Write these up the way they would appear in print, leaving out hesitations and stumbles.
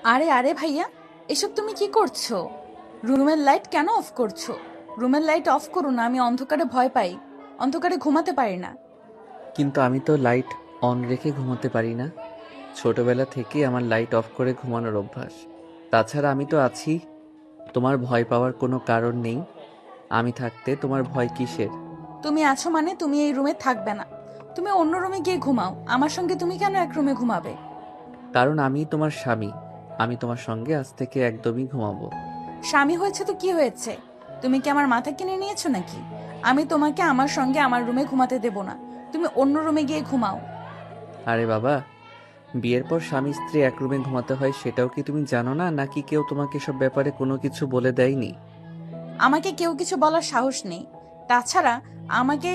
আরে আরে ভাইয়া, এসব তুমি কি করছো? রুমের লাইট কেন অফ করছো? রুমের লাইট অফ করো না, আমি অন্ধকারে ভয় পাই, অন্ধকারে ঘুমাতে পারি না। কিন্তু আমি তো লাইট অন রেখে ঘুমোতে পারি না। ছোটবেলা থেকে আমার লাইট অফ করে ঘুমানোর অভ্যাস। তাছাড়া আমি তো আছি। তোমার ভয় পাওয়ার কোনো কারণ নেই। আমি থাকতে তোমার ভয় কিসের? তুমি আছো মানে তুমি এই রুমে থাকবে না। তুমি অন্য রুমে গিয়ে ঘুমাও, আমার সঙ্গে তুমি কেন এক রুমে ঘুমাবে? কারণ আমি তোমার স্বামী। আমি তোমার সঙ্গে আজ থেকে একদমই ঘুমাবো। স্বামী হয়েছে তো কি হয়েছে? তুমি কি আমার মাথা কিনে নিয়েছো নাকি? আমি তোমাকে আমার সঙ্গে আমার রুমে ঘুমাতে দেব না। তুমি অন্য রুমে গিয়ে ঘুমাও। আরে বাবা, বিয়ের পর স্বামী স্ত্রী এক রুমে ঘুমাতে হয় সেটাও কি তুমি জানো না, নাকি কেউ তোমাকে সব ব্যাপারে কোনো কিছু বলে দেয়নি? আমাকে কেউ কিছু বলার সাহস নেই। তাছাড়া আমাকে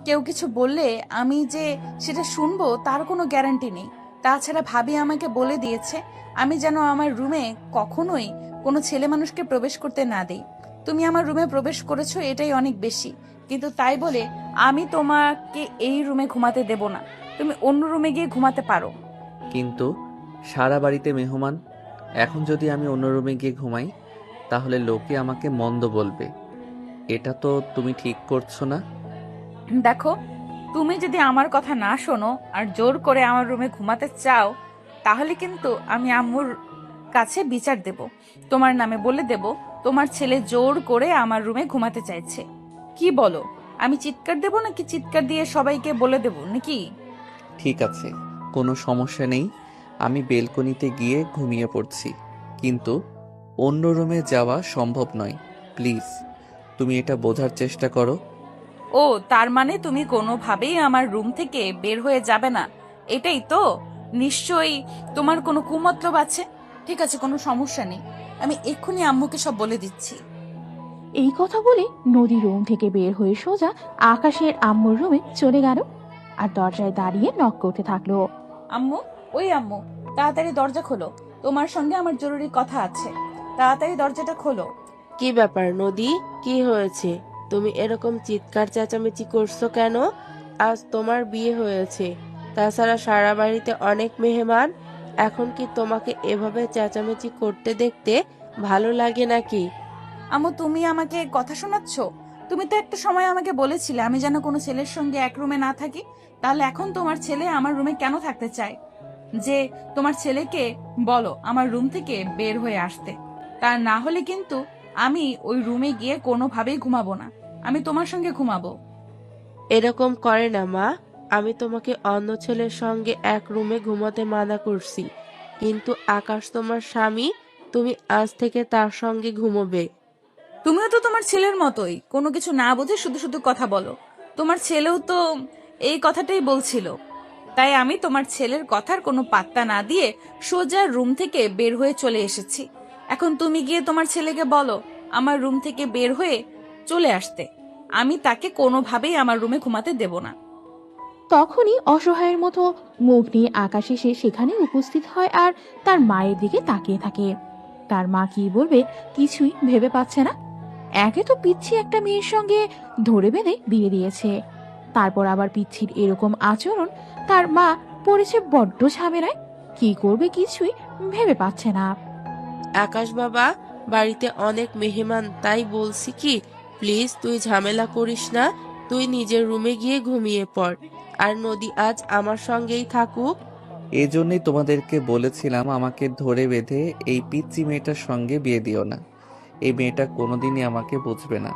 কেউ কিছু বললে আমি যে সেটা শুনবো তার কোনো গ্যারান্টি নেই। তাছাড়া ভাবি আমাকে বলে দিয়েছে আমি যেন আমার রুমে কখনোই কোনো ছেলে মানুষকে প্রবেশ করতে না দেই। তুমি আমার রুমে প্রবেশ করেছো এটাই অনেক বেশি, কিন্তু তাই বলে আমি তোমাকে এই রুমে ঘুমাতে দেব না। তুমি অন্য রুমে গিয়ে ঘুমাতে পারো। কিন্তু সারা বাড়িতে মেহমান। এখন যদি আমি অন্য রুমে গিয়ে ঘুমাই, তাহলে লোকে আমাকে মন্দ বলবে। এটা তো তুমি ঠিক করছো না। দেখো, তুমি যদি আমার কথা না শোনো আর জোর করে আমার রুমে ঘুমাতে চাও, তাহলে কিন্তু আমি আম্মুর কাছে বিচার দেব। তোমার নামে বলে দেব তোমার ছেলে জোর করে আমার রুমে ঘুমাতে চাইছে। কি বলো? আমি চিৎকার দেব নাকি চিৎকার দিয়ে সবাইকে বলে দেব নাকি? ঠিক আছে, কোনো সমস্যা নেই। আমি বেলকনিতে গিয়ে ঘুমিয়ে পড়ছি। কিন্তু অন্য রুমে যাওয়া সম্ভব নয়। প্লিজ, তুমি এটা বোঝার চেষ্টা করো। ও, তার মানে তুমি কোনোভাবেই আমার রুম থেকে বের হয়ে যাবে না, এটাই তো? নিশ্চয়ই তোমার কোনো কুমতলব আছে। ঠিক আছে, কোনো সমস্যা নেই, আমি এক্ষুনি আম্মুকে সব বলে দিচ্ছি। এই কথা বলে নদী রুম থেকে বের হয়ে সোজা আকাশের আম্মুর রুমে চলে গেল আর দরজায় দাঁড়িয়ে নক করতে থাকলো। আম্মু, ওই আম্মু, তাড়াতাড়ি দরজা খোলো, তোমার সঙ্গে আমার জরুরি কথা আছে। তাড়াতাড়ি দরজাটা খোলো। কি ব্যাপার নদী? কি হয়েছে? তুমি এরকম চিৎকার চেঁচামেচি করছো কেন? আজ তোমার বিয়ে হয়েছে, তাছাড়া সারা বাড়িতে অনেক মেহমান। এখন কি তোমাকে এভাবে চেঁচামেচি করতে দেখতে ভালো লাগে নাকি? আম্মু, তুমি আমাকে কথা শোনাচ্ছ? তুমি তো একটা সময় আমাকে বলেছিলে আমি যেন কোনো ছেলের সঙ্গে এক রুমে না থাকি। তাহলে এখন তোমার ছেলে আমার রুমে কেন থাকতে চায়? যে তোমার ছেলেকে বলো আমার রুম থেকে বের হয়ে আসতে। তা না হলে কিন্তু আমি ওই রুমে গিয়ে কোনোভাবেই ঘুমাবো না, আমি তোমার সঙ্গে ঘুমাবো। এরকম করে না মা। আমি তোমাকে অন্য ছেলের সঙ্গে এক রুমে ঘুমাতে মানা করছি, কিন্তু আকাশ তোমার স্বামী। তুমি আজ থেকে তার সঙ্গে ঘুমোবে। তুমিও তো তোমার ছেলের মতোই কোনো কিছু না বুঝে শুধু শুধু কথা বলো। তোমার ছেলেও তো এই কথাটাই বলছিল। তাই আমি তোমার ছেলের কথার কোনো পাত্তা না দিয়ে সোজা রুম থেকে বের হয়ে চলে এসেছি। এখন তুমি গিয়ে তোমার ছেলেকে বলো আমার রুম থেকে বের হয়ে চলে আসতে। আমি তাকে কোনোভাবেই আমার রুমে ঘুমাতে দেব না। তখনই অসহায়ের মতো মুখ নিয়ে আকাশ এসে সেখানে উপস্থিত হয় আর তার মায়ের দিকে তাকিয়ে থাকে। তার মা কি বলবে কিছুই ভেবে পাচ্ছে না। একে তো পিচ্ছি একটা মেয়ের সঙ্গে ধরে বেঁধে বিয়ে দিয়েছে, তারপর আবার পিচ্ছির এরকম আচরণ। তার মা পড়েছে বড্ড ঝামেলায়। কি করবে কিছুই ভেবে পাচ্ছে না। আকাশ বাবা, বাড়িতে অনেক মেহমান, তাই বলছি কি, প্লিজ তুই ঝামেলা করিস না। তুই নিজের রুমে গিয়ে ঘুমিয়ে পড়, আর নদী আজ আমার সঙ্গেই থাকুক। এই জন্যই তোমাদেরকে বলেছিলাম আমাকে ধরে বেঁধে এই পিচ্চি মেয়েটার সঙ্গে বিয়ে দিও না। এই মেয়েটা কোনোদিনই আমাকে বুঝবে না।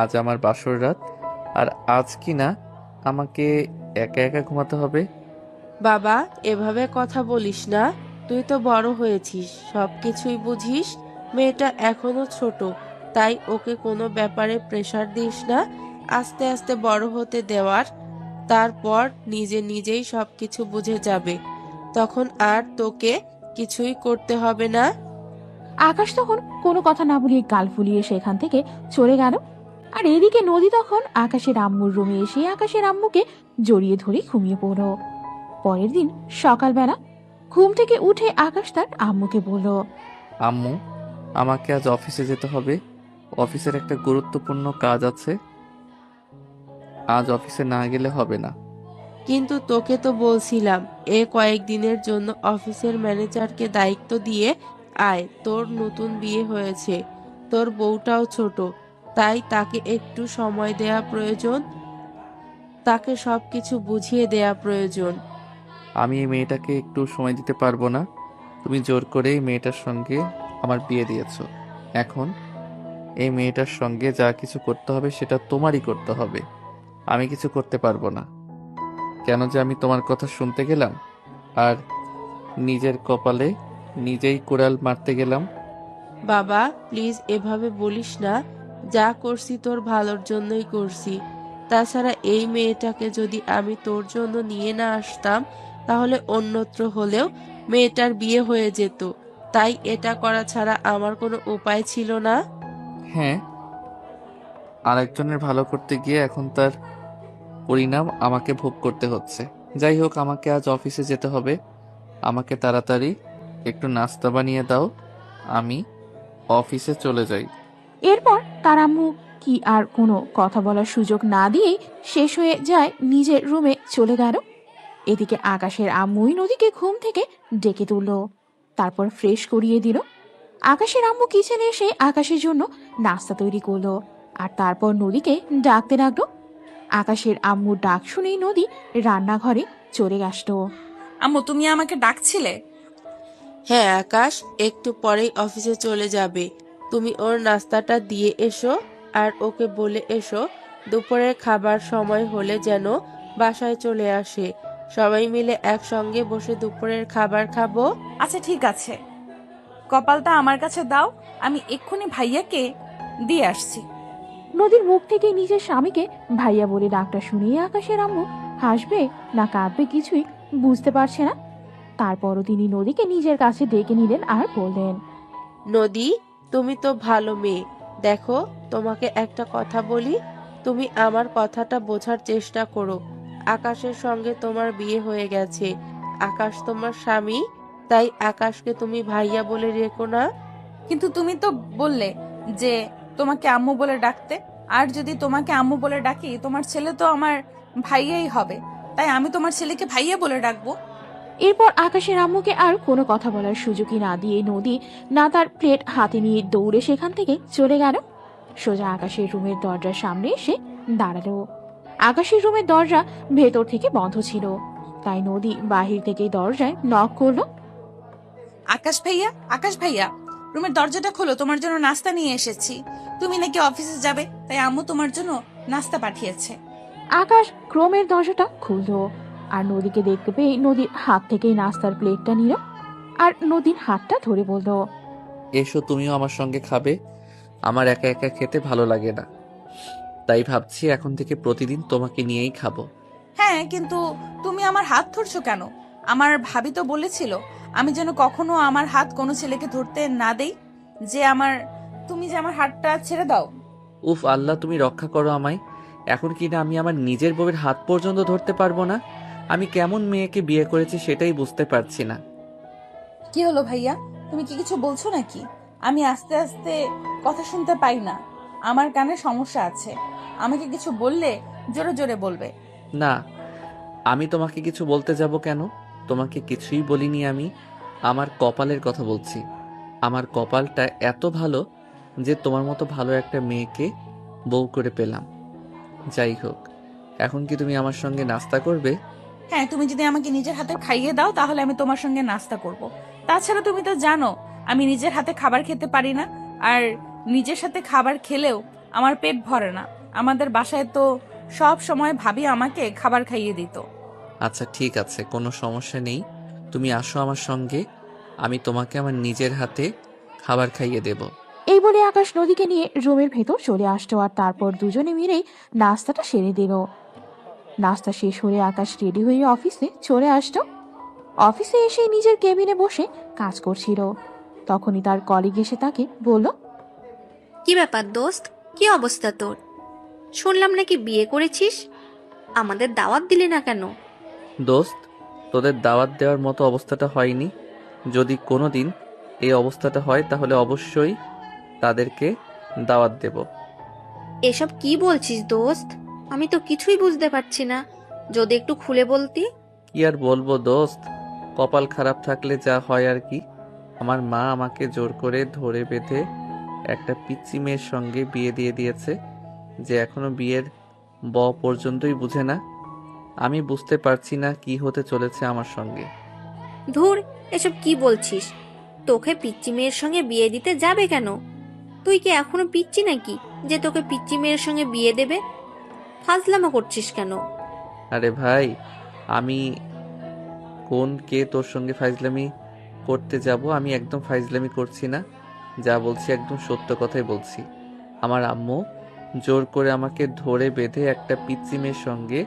আজ আমার বাসর রাত, আর আজ কি না আমাকে একা একা ঘুমাতে হবে। বাবা, এভাবে কথা বলিস না। তুই তো বড় হয়েছিস, সবকিছুই বুঝিস। মেয়েটা এখনো ছোট, তাই ওকে কোনো ব্যাপারে প্রেসার দিস না। আস্তে আস্তে বড় হতে দেওয়ার, তারপর নিজে নিজেই সবকিছু বুঝে যাবে। তখন আর তোকে কিছুই করতে হবে না। আকাশ তখন কোনো কথা না বলিয়ে গাল ফুলিয়ে সেখান থেকে চলে গেল। আর এদিকে নদী তখন আকাশের আম্মুর রুমে এসে আকাশের আম্মুকে জড়িয়ে ধরে ঘুমিয়ে পড়ল। পরের দিন সকালবেলা ঘুম থেকে উঠে আকাশ তার আম্মুকে বলল, আম্মু, আমাকে আজ অফিসে যেতে হবে। অফিসের একটা গুরুত্বপূর্ণ কাজ আছে। আজ অফিসে না গেলে হবে না। কিন্তু তোকে তো বলছিলাম কয়েকদিনের জন্য অফিসের ম্যানেজারকে দায়িত্ব দিয়ে আয়। তোর নতুন বিয়ে হয়েছে, তোর বউটাও ছোট, তাই তাকে একটু সময় দেয়া প্রয়োজন, তাকে সবকিছু বুঝিয়ে দেয়া প্রয়োজন। আমি এই মেয়েটাকে একটু সময় দিতে পারবো না। তুমি জোর করে এই মেয়েটার সঙ্গে আমার বিয়ে দিয়েছো। এখন এই মেয়েটার সঙ্গে যা কিছু করতে হবে সেটা তোমারই করতে হবে, আমি কিছু করতে পারবো না। কেন যে আমি তোমার কথা শুনতে গেলাম আর নিজের কপালে নিজেই কুড়াল মারতে গেলাম। বাবা প্লিজ এভাবে বলিস না, যা করছি তোর ভালোর জন্যই করছি। তাছাড়া এই মেয়েটাকে যদি আমি তোর জন্য নিয়ে না আসতাম তাহলে অন্যত্র হলেও মেয়েটার বিয়ে হয়ে যেত, তাই এটা করা ছাড়া আমার কোনো উপায় ছিল না। হ্যাঁ, আরেকজনের ভালো করতে গিয়ে এখন তার পরিণাম আমাকে ভোগ করতে হচ্ছে। যাই হোক, আমাকে আজ অফিসে যেতে হবে। আমাকে তাড়াতাড়ি একটু নাস্তা বানিয়ে দাও, আমি অফিসে চলে যাই। এরপর তার আম্মু কি আর কোনো কথা বলার সুযোগ না দিয়েই শেষ হয়ে যায় নিজের রুমে চলে গেল। এদিকে আকাশের আম্মুই নদীকে ঘুম থেকে ডেকে তুলল, তারপর ফ্রেশ করিয়ে দিল। আকাশের আম্মু কিচেনে এসে আকাশের জন্য নাস্তা তৈরি করলো আর তারপর নদীকে ডাকতে লাগলো। আকাশের আম্মুর ডাক শুনেই নদী রান্নাঘরে চলে আসলো। আম্মু, তুমি আমাকে ডাকছিলে? হ্যাঁ আকাশ, একটু পরেই অফিসে চলে যাবে, তুমি ওর নাস্তাটা দিয়ে এসো আর ওকে বলে এসো দুপুরের খাবার সময় হলে যেন বাসায় চলে আসে। সবাই মিলে একসঙ্গে বসে দুপুরের খাবার খাবো। আচ্ছা ঠিক আছে, কপালটা আমার কাছে দাও, আমি এক্ষুনি ভাইয়াকে দিয়ে আসছি। নদীর মুখ থেকে নিজের স্বামীকে ভাইয়া বলে ডাকটা শুনিয়ে আকাশের আম্মু হাসবে না কাঁদবে কিছুই বুঝতে পারছে না। তারপরও তিনি নদীকে নিজের কাছে ডেকে নিলেন আর বললেন, নদী, তুমি তো ভালো মেয়ে, দেখো তোমাকে একটা কথা বলি, তুমি আমার কথাটা বোঝার চেষ্টা করো। আকাশের সঙ্গে তোমার বিয়ে হয়ে গেছে, আকাশ তোমার স্বামী, তাই আকাশকে তুমি ভাইয়া বলে রেখো না। কিন্তু তুমি তো বললে যে তোমাকে আম্মু বলে ডাকতে, আর যদি তোমাকে আম্মু বলে ডাকি তোমার ছেলে তো আমার ভাইয়াই হবে, তাই আমি তোমার ছেলেকে ভাইয়া বলে ডাকবো। এরপর আকাশের আম্মুকে আর কোনো কথা বলার সুযোগই না দিয়ে নদী না তার প্লেট হাতে নিয়ে দৌড়ে সেখান থেকে চলে গেল। সোজা আকাশের রুমের দরজার সামনে এসে দাঁড়ালো। আকাশের রুমের দরজা ভেতর থেকে বন্ধ ছিল, তাই নদী বাহির থেকে দরজায় নক করলো। আকাশ ভাইয়া, আকাশ ভাইয়া, রুমের দরজাটা খোলো, তোমার জন্য নাস্তা নিয়ে এসেছি। তুমি নাকি অফিসে যাবে, তাই আম্মু তোমার জন্য নাস্তা পাঠিয়েছে। আকাশ ক্রমের দরজাটা খুললো আর নদীকে দেখতে পেয়ে নদীর হাত থেকেই নাস্তার প্লেটটা নিল আর নদীর হাতটা ধরে বলল, এসো, তুমিও আমার সঙ্গে খাবে। আমার একা একা খেতে ভালো লাগে না, তাই ভাবছি এখন থেকে প্রতিদিন তোমাকে নিয়েই খাবো। হ্যাঁ, কিন্তু তুমি আমার হাত ধরছো কেন? আমার ভাবি তো বলেছিল আমি যেন কখনো আমার হাত কোনো ছেলেকে ধরতে না দেই, যে আমার তুমি যে আমার হাতটা ছেড়ে দাও। উফ আল্লাহ, তুমি রক্ষা করো আমায়। এখন কি না আমি আমার নিজের বউয়ের হাত পর্যন্ত ধরতে পারবো না? আমি কেমন মেয়েকে বিয়ে করেছি সেটাই বুঝতে পারছি না। কি হলো ভাইয়া, তুমি কি কিছু বলছো নাকি? আমি আস্তে আস্তে কথা শুনতে পাই না, আমার কানে সমস্যা আছে। আমাকে কিছু বললে জোরে জোরে বলবে। না, আমি তোমাকে কিছু বলতে যাব কেন? তোমাকে কিছুই বলিনি আমি। আমার কপালের কথা বলছি। আমার কপালটা এত ভালো যে তোমার মতো ভালো একটা মেয়েকে বউ করে পেলাম। যাই হোক, এখন কি তুমি আমার সঙ্গে নাস্তা করবে? হ্যাঁ, তুমি যদি আমাকে নিজের হাতে খাইয়ে দাও তাহলে আমি তোমার সঙ্গে নাস্তা করব। তাছাড়া তুমি তো জানো আমি নিজের হাতে খাবার খেতে পারি না, আর নিজের সাথে খাবার খেলেও আমার পেট ভরে না। আমাদের বাসায় তো সব সময় ভাবি আমাকে খাবার খাইয়ে দিত। আচ্ছা ঠিক আছে, কোনো সমস্যা নেই। তুমি আসো আমার সঙ্গে, আমি তোমাকে আমার নিজের হাতে খাবার খাইয়ে দেব। এই বলে আকাশ নদীকে নিয়ে রুমের ভেতর চলে আসতো আর তারপর দুজনে মিলেই নাস্তাটা সেরে দিল। নাস্তা শেষ হলে আকাশ রেডি হয়ে অফিসে চলে আসতো। অফিসে এসে নিজের কেবিনে বসে কাজ করছিল। তখনই তার কলিগ এসে তাকে বলল, কি ব্যাপার দোস্ত, কি অবস্থা তোর? শুনলাম নাকি বিয়ে করেছিস, আমাদের দাওয়াত দিলি না কেন? দোস্ত, তোদের দাওয়াত দেওয়ার মতো অবস্থাটা হয়নি। যদি কোনো দিন এই অবস্থাটা হয় তাহলে অবশ্যই তাদেরকে দাওয়াত দেব। এসব কি বলছিস দোস্ত? আমি তো কিছুই বুঝতে পারছি না। যদি একটু খুলে বলতি। কি আর বলবো দোস্ত, কপাল খারাপ থাকলে যা হয় আর কি। আমার মা আমাকে জোর করে ধরে বেঁধে একটা পিচ্চি মেয়ের সঙ্গে বিয়ে দিয়ে দিয়েছে, যে এখনো বিয়ের পর্যন্তই বুঝে না। আমি বুঝতে পারছি না কি হতে চলেছে আমার সঙ্গে। ধুর, এসব কি বলছিস? তোকে পিচ্চি মেয়ের সঙ্গে বিয়ে দিতে যাবে কেন? তুই কি এখনো পিচ্চি নাকি যে তোকে পিচ্চি মেয়ের সঙ্গে বিয়ে দেবে? ফাজলামো করছিস কেন? আরে ভাই, আমি কে তোর সঙ্গে ফাইজলামি করতে যাব? আমি একদম ফাইজলামি করছি না, যা বলছি একদম সত্য কথাই বলছি। আমার আম্মু জোর করে আমাকে ধরে বেঁধে একটা পিচ্চি মেয়ের সঙ্গে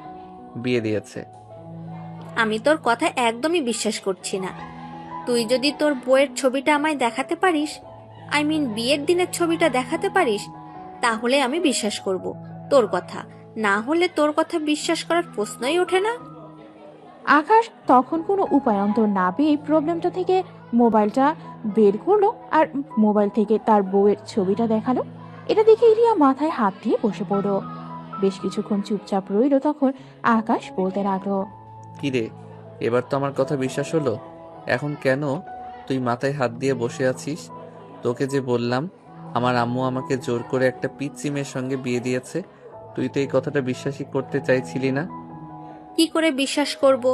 বিয়ে দিয়েছে। আমি তোর কথা একদমই বিশ্বাস করছি না। তুই যদি তোর বইয়ের ছবিটা আমায় দেখাতে পারিস, বিয়ের দিনের ছবিটা দেখাতে পারিস, তাহলে আমি বিশ্বাস করব তোর কথা। না হলে তোর কথা বিশ্বাস করার প্রশ্নই ওঠে না। আকাশ তখন কোনো উপায়ন্তর না পেয়ে প্রবলেমটা থেকে মোবাইলটা বের করলো আর মোবাইল থেকে তার বউয়ের ছবিটা দেখালো। এটা দেখে রিয়া মাথায় হাত দিয়ে বসে পড়লো। বেশ কিছুক্ষণ চুপচাপ রইল, তখন আকাশ বলতে লাগলো, কিরে, এবার তো আমার কথা বিশ্বাস হলো? এখন কেন তুই মাথায় হাত দিয়ে বসে আছিস? তোকে যে বললাম আমার আম্মু আমাকে জোর করে একটা পিচ্চি মেয়ের সঙ্গে বিয়ে দিয়েছে, তুই তো এই কথাটা বিশ্বাসই করতে চাইছিলি না। কি করে বিশ্বাস করব?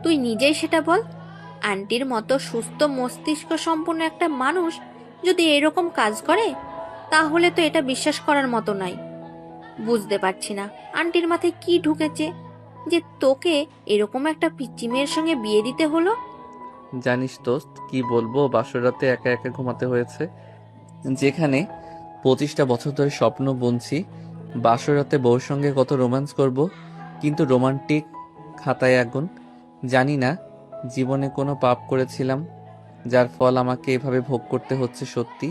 তুই নিজেই সেটা বল। আন্টির মতো সুস্থ মস্তিষ্ক সম্পন্ন একটা মানুষ যদি এরকম কাজ করে, তাহলে তো এটা বিশ্বাস করার মতো নয়। বুঝতে পারছি না আন্টির মাথায় কি ঢুকেছে যে তোকে এরকম একটা পিচ্চি মেয়ের সঙ্গে বিয়ে দিতে হলো। জানিস দোস্ত, কি বলবো, বাসর রাতে একা একা ঘুমাতে হয়েছে। যেখানে 25টা বছর ধরে স্বপ্ন বুনছি বাসর রাতে বউর সঙ্গে কত রোম্যান্স করব, কিন্তু রোমান্টিক খাতায় আগুন। জানি না জীবনে কোনো পাপ করেছিলাম যার ফল আমাকে এভাবে ভোগ করতে হচ্ছে। সত্যি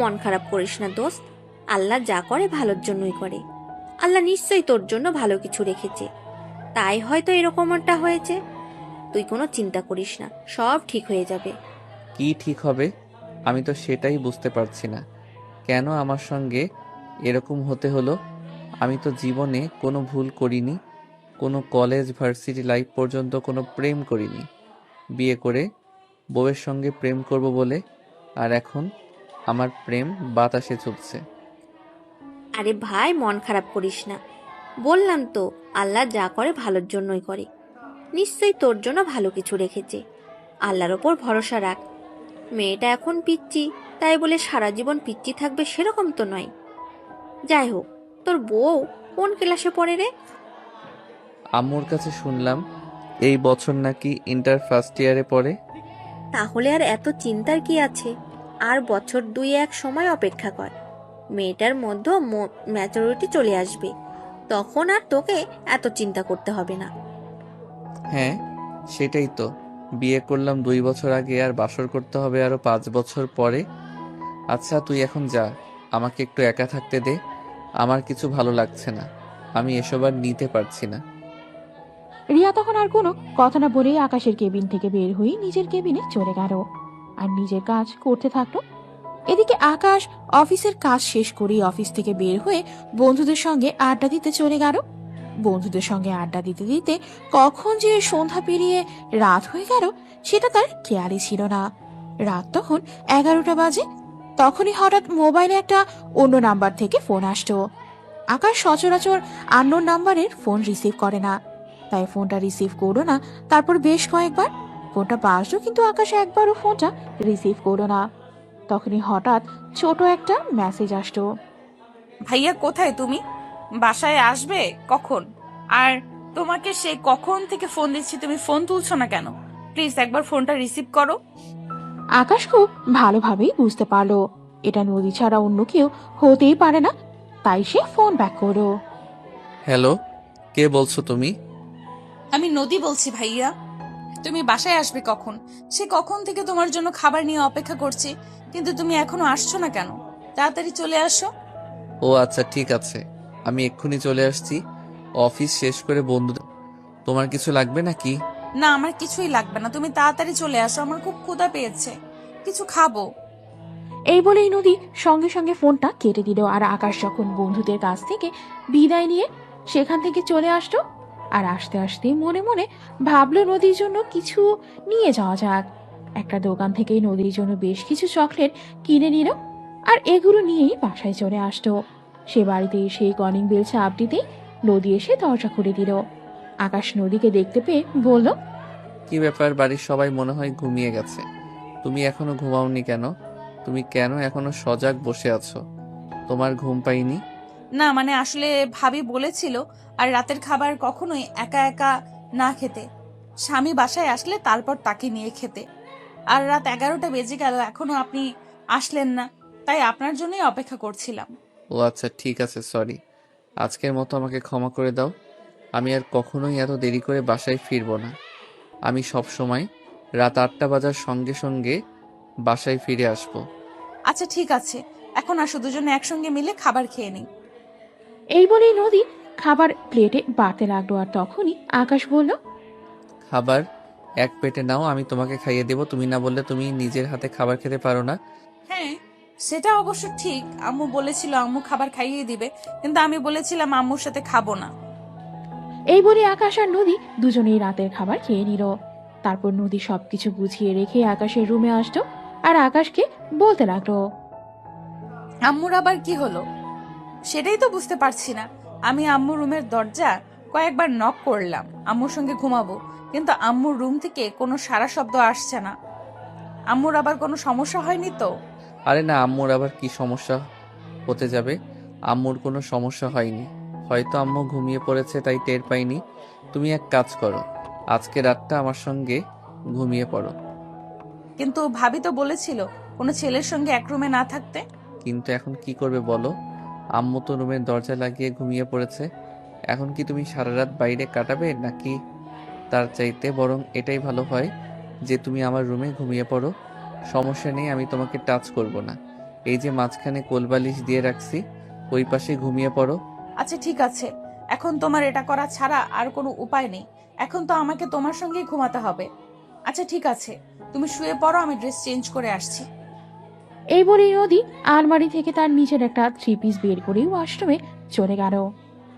মন খারাপ করিস না দোস্ত, আল্লাহ যা করে ভালোর জন্যই করে। আল্লাহ নিশ্চয়ই তোর জন্য ভালো কিছু রেখেছে, তাই হয়তো এরকমটা হয়েছে। তুই কোনো চিন্তা করিস না, সব ঠিক হয়ে যাবে। কি ঠিক হবে? আমি তো সেটাই বুঝতে পারছি না, কেন আমার সঙ্গে এরকম হতে হলো। আমি তো জীবনে কোনো ভুল করিনি, কোনো কলেজ ভার্সিটি লাইফ পর্যন্ত কোনো প্রেম করিনি। বিয়ে করে বউয়ের সঙ্গে প্রেম করব বলে, আর এখন আমার প্রেম বাতাসে চলছে। আরে ভাই, মন খারাপ করিস না। বললাম তো, আল্লাহ যা করে ভালোর জন্যই করে। নিশ্চয়ই তোর জন্য ভালো কিছু রেখেছে। আল্লাহর ওপর ভরসা রাখ। মেয়েটা এখন পিচ্চি, তাই বলে সারা জীবন পিচ্চি থাকবে সেরকম তো নয়। যাই হোক, তোর বউ কোন ক্লাসে পড়ে রে? আম্মুর কাছে শুনলাম এই বছর নাকি ইন্টার ফার্স্ট ইয়ারে পড়ে। তাহলে আর এত চিন্তার কি আছে? আর বছর 2-1 সময় অপেক্ষা কর। মেয়েটার মধ্যে ম্যাচুরিটি চলে আসবে, তখন আর তোকে এত চিন্তা করতে হবে না। হ্যাঁ, সেটাই তো। বিয়ে করলাম 2 বছর আগে, আর বাসর করতে হবে আরো 5 বছর পরে। আচ্ছা তুই এখন যা, আমাকে একটু একা থাকতে দে। আমার কিছু ভালো লাগছে না, আমি এসব আর নিতে পারছি না। রিয়া তখন আর কোনো কথা না বলেই আকাশের কেবিন থেকে বের হয়ে নিজের কেবিনে চলে গেল আর নিজের কাজ করতে থাকলো। এদিকে আকাশ অফিসের কাজ শেষ করে অফিস থেকে বের হয়ে বন্ধুদের সঙ্গে আড্ডা দিতে চলে গেল। বন্ধুদের সঙ্গে আড্ডা দিতে দিতে কখন যে সন্ধ্যা পেরিয়ে রাত হয়ে গেল সেটা তার খেয়ালই ছিল না। রাত তখন 11টা বাজে। তখনই হঠাৎ মোবাইলে একটা অন্য নাম্বার থেকে ফোন আসতো। আকাশ সচরাচর আননোন নাম্বারের ফোন রিসিভ করে না, তাই ফোনটা রিসিভ করলো না। তারপর বেশ কয়েকবার ফোনটা বাজলো, কিন্তু আকাশ একবারও ফোনটা রিসিভ করলো না। তখনই হঠাৎ ছোট একটা মেসেজ আসতো। ভাইয়া কোথায় তুমি? বাসায় আসবে কখন? আর তোমাকে সেই কখন থেকে ফোন দিচ্ছি, তুমি ফোন তুলছো না কেন? প্লিজ একবার ফোনটা রিসিভ করো। আকাশ খুব ভালোভাবেই বুঝতে পারলো এটা নদী ছাড়া অন্য কেউ হতেই পারে না, তাই সে ফোন ব্যাক করলো। হ্যালো, কে বলছো তুমি? আমি নদী বলছি ভাইয়া। তুমি বাসায় আসবে কখন? সে কখন থেকে তোমার জন্য খাবার নিয়ে অপেক্ষা করছি, কিন্তু তুমি এখনো আসছো না কেন? তাড়াতাড়ি চলে আসো। ও আচ্ছা, ঠিক আছে, আমি এক্ষুনি চলে আসছি। অফিস শেষ করে বন্ধু। তোমার কিছু লাগবে নাকি? না, আমার কিছুই লাগবে না, তুমি তাড়াতাড়ি চলে আসো, আমার খুব ক্ষুধা পেয়েছে, কিছু খাবো। এই বলেই নদী সঙ্গে সঙ্গে ফোনটা কেটে দিল। আর আকাশ যখন বন্ধুদের কাছ থেকে বিদায় নিয়ে সেখান থেকে চলে আসতো, আর আস্তে আস্তে মনে মনে ভাবলো নদীর জন্য কিছু নিয়ে যাওয়া যাক। একটা দোকান থেকেই নদীর জন্য বেশ কিছু চকলেট কিনে নিল আর এগুলো নিয়েই বাসায় চলে আসতো। সে বাড়িতে সেই কলিং বেল চাপ দিতেই নদী এসে দরজা খুলে দিল। আকাশ নদীকে দেখতে পেয়ে বলল, কি ব্যাপার, বাড়ির সবাই মনে হয় ঘুমিয়ে গেছে, তুমি এখনো ঘুমাওনি কেন? তুমি কেন এখনো সজাগ বসে আছো? তোমার ঘুম পাইনি? না মানে আসলে ভাবি বলেছিল আর রাতের খাবার কখনোই একা একা না খেতে, স্বামী বাসায় আসলে তারপর তাকে নিয়ে খেতে। আর রাত 11টা বেজে গেল, এখনো আপনি আসলেন না, তাই আপনার জন্যই অপেক্ষা করছিলাম। ও আচ্ছা, ঠিক আছে, সরি। আজকের মতো আমাকে ক্ষমা করে দাও। আমি আর কখনোই এত দেরি করে বাসায় ফিরবো না। আমি সব সময় রাত 8টা বাজার সঙ্গে সঙ্গে বাসায় ফিরে আসবো। আচ্ছা ঠিক আছে, এখন আসো দুজনে একসঙ্গে মিলে খাবার খেয়ে নিই। এই বলেই নদী খাবার প্লেটে বাড়তে লাগলো। আর তখনই আকাশ বলল, খাবার এক পেটে নাও, আমি তোমাকে খাইয়ে দেবো। তুমি না বললে তুমি নিজের হাতে খাবার খেতে পারো না। হ্যাঁ, সেটা অবশ্য ঠিক, আম্মু বলেছিল আম্মু খাবার খাইয়ে দিবে, কিন্তু আমি বলেছিলাম আম্মুর সাথে খাবো না। এই বলে আকাশ আর নদী দুজনেই রাতের খাবার খেয়ে নিল। তারপর নদী সবকিছু গুছিয়ে রেখে আকাশের রুমে আসতো আর আকাশকে বলতে লাগলো, আম্মুর আবার কি হলো সেটাই তো বুঝতে পারছি না। আমি আম্মুর রুমের দরজা কয়েকবার নক করলাম আম্মুর সঙ্গে ঘুমাবো, কিন্তু আম্মুর রুম থেকে কোনো সারা শব্দ আসছে না। আম্মুর আবার কোনো সমস্যা হয়নি তো? আরে না, আম্মুর আবার কি সমস্যা হতে যাবে? আম্মুর কোনো সমস্যা হয়নি। হয়তো আম্মু ঘুমিয়ে পড়েছে তাই টের পাইনি। তুমি এক কাজ করো, আজকে রাতটা আমার সঙ্গে ঘুমিয়ে পড়ো। কিন্তু ভাবি তো বলেছিল কোনো ছেলের সঙ্গে এক রুমে না থাকতে। কিন্তু এখন কি করবে বলো? আম্মু তো রুমের দরজা লাগিয়ে ঘুমিয়ে পড়েছে। এখন কি তুমি সারা রাত বাইরে কাটাবে নাকি? তার চাইতে বরং এটাই ভালো হয় যে তুমি আমার রুমে ঘুমিয়ে পড়ো। সমস্যা নেই, আমি তোমাকে টাচ করব না। এই যে মাঝখানে কোলবালিশ দিয়ে রাখছি, ওই পাশে ঘুমিয়ে পড়ো। আচ্ছা ঠিক আছে, এখন তোমার এটা করা ছাড়া আর কোনো উপায় নেই। এখন তো আমাকে তোমার সঙ্গেই ঘুমাতে হবে। আচ্ছা ঠিক আছে, তুমি শুয়ে পড়ো, আমি ড্রেস চেঞ্জ করে আসছি। এই বলেই নদী আলমারি থেকে তার নিচের একটা 3 পিস বের করে ওয়াশরুমে চলে গেল।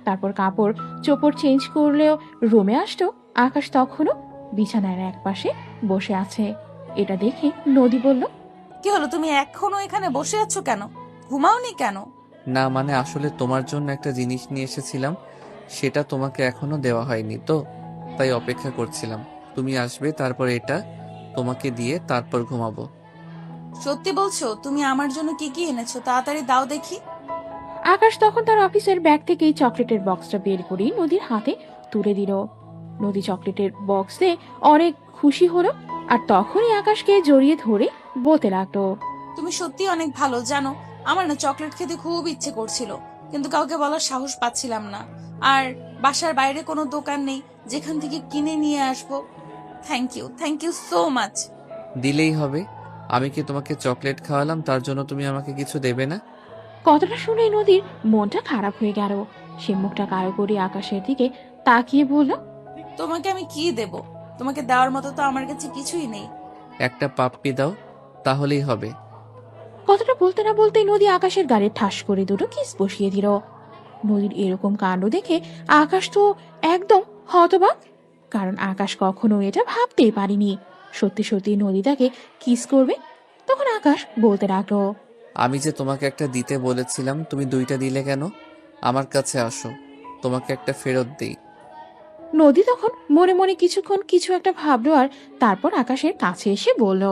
তারপর কাপড় চোপড় চেঞ্জ করলেও রুমে আসতো। আকাশ তখনও বিছানার এক পাশে বসে আছে। এটা দেখে নদী বলল, কি হলো, তুমি এখনো এখানে বসে আছো কেন? ঘুমাওনি কেন? না মানে আসলে তোমার জন্য একটা জিনিস নিয়ে এসেছিলাম, সেটা তোমাকে এখনো দেওয়া হয়নি তো, তাই অপেক্ষা করছিলাম তুমি আসবে, তারপর এটা তোমাকে দিয়ে তারপর ঘুমাবো। সত্যি বলছো? তুমি আমার জন্য কি কি এনেছো, তাড়াতাড়ি দাও দেখি। আকাশ তখন তার অফিসের ব্যাগ থেকে এই চকলেটের বক্সটা বের করে নদীর হাতে তুলে দিল। নদী চকলেটের বক্সে অনেক খুশি হলো আর তখনই আকাশকে জড়িয়ে ধরে বলতে লাগলো, তুমি সত্যি অনেক ভালো, জানো আমার না চকলেট খেতে খুব ইচ্ছে করছিল, কিন্তু কাউকে বলার সাহস পাচ্ছিলাম না। আর বাসার বাইরে কোনো দোকান নেই যেখান থেকে কিনে নিয়ে আসবো। Thank you so much. দিলেই হবে। আমি কি তোমাকে চকলেট খাওয়ালাম, তার জন্য তুমি আমাকে কিছু দেবে না? কথাটা শুনে নদীর মনটা খারাপ হয়ে গেল। সে মুখটা কালো করে আকাশের দিকে তাকিয়ে বলল, তোমাকে আমি কি দেব? তোমাকে দেওয়ার মতো তো আমার কাছে কিছুই নেই। একটা পাপ্পি দাও, তাহলেই হবে। কথাটা বলতে না বলতেই নদী আকাশের গালে ঠাস করে দুটো কিস বসিয়ে দিল। নদীর এরকম কাণ্ড দেখে আকাশ তো একদম হতবাক, কারণ আকাশ কখনো এটা ভাবতেই পারিনি সত্যি সত্যি নদী তাকে কিস করবে। তখন আকাশ বলতে লাগলো, আমি যে তোমাকে একটা দিতে বলেছিলাম, তুমি দুইটা দিলে কেন? আমার কাছে আসো, তোমাকে একটা ফেরত দেই। নদী তখন মনে মনে কিছুক্ষণ কিছু একটা ভাবলো আর তারপর আকাশের কাছে এসে বলল,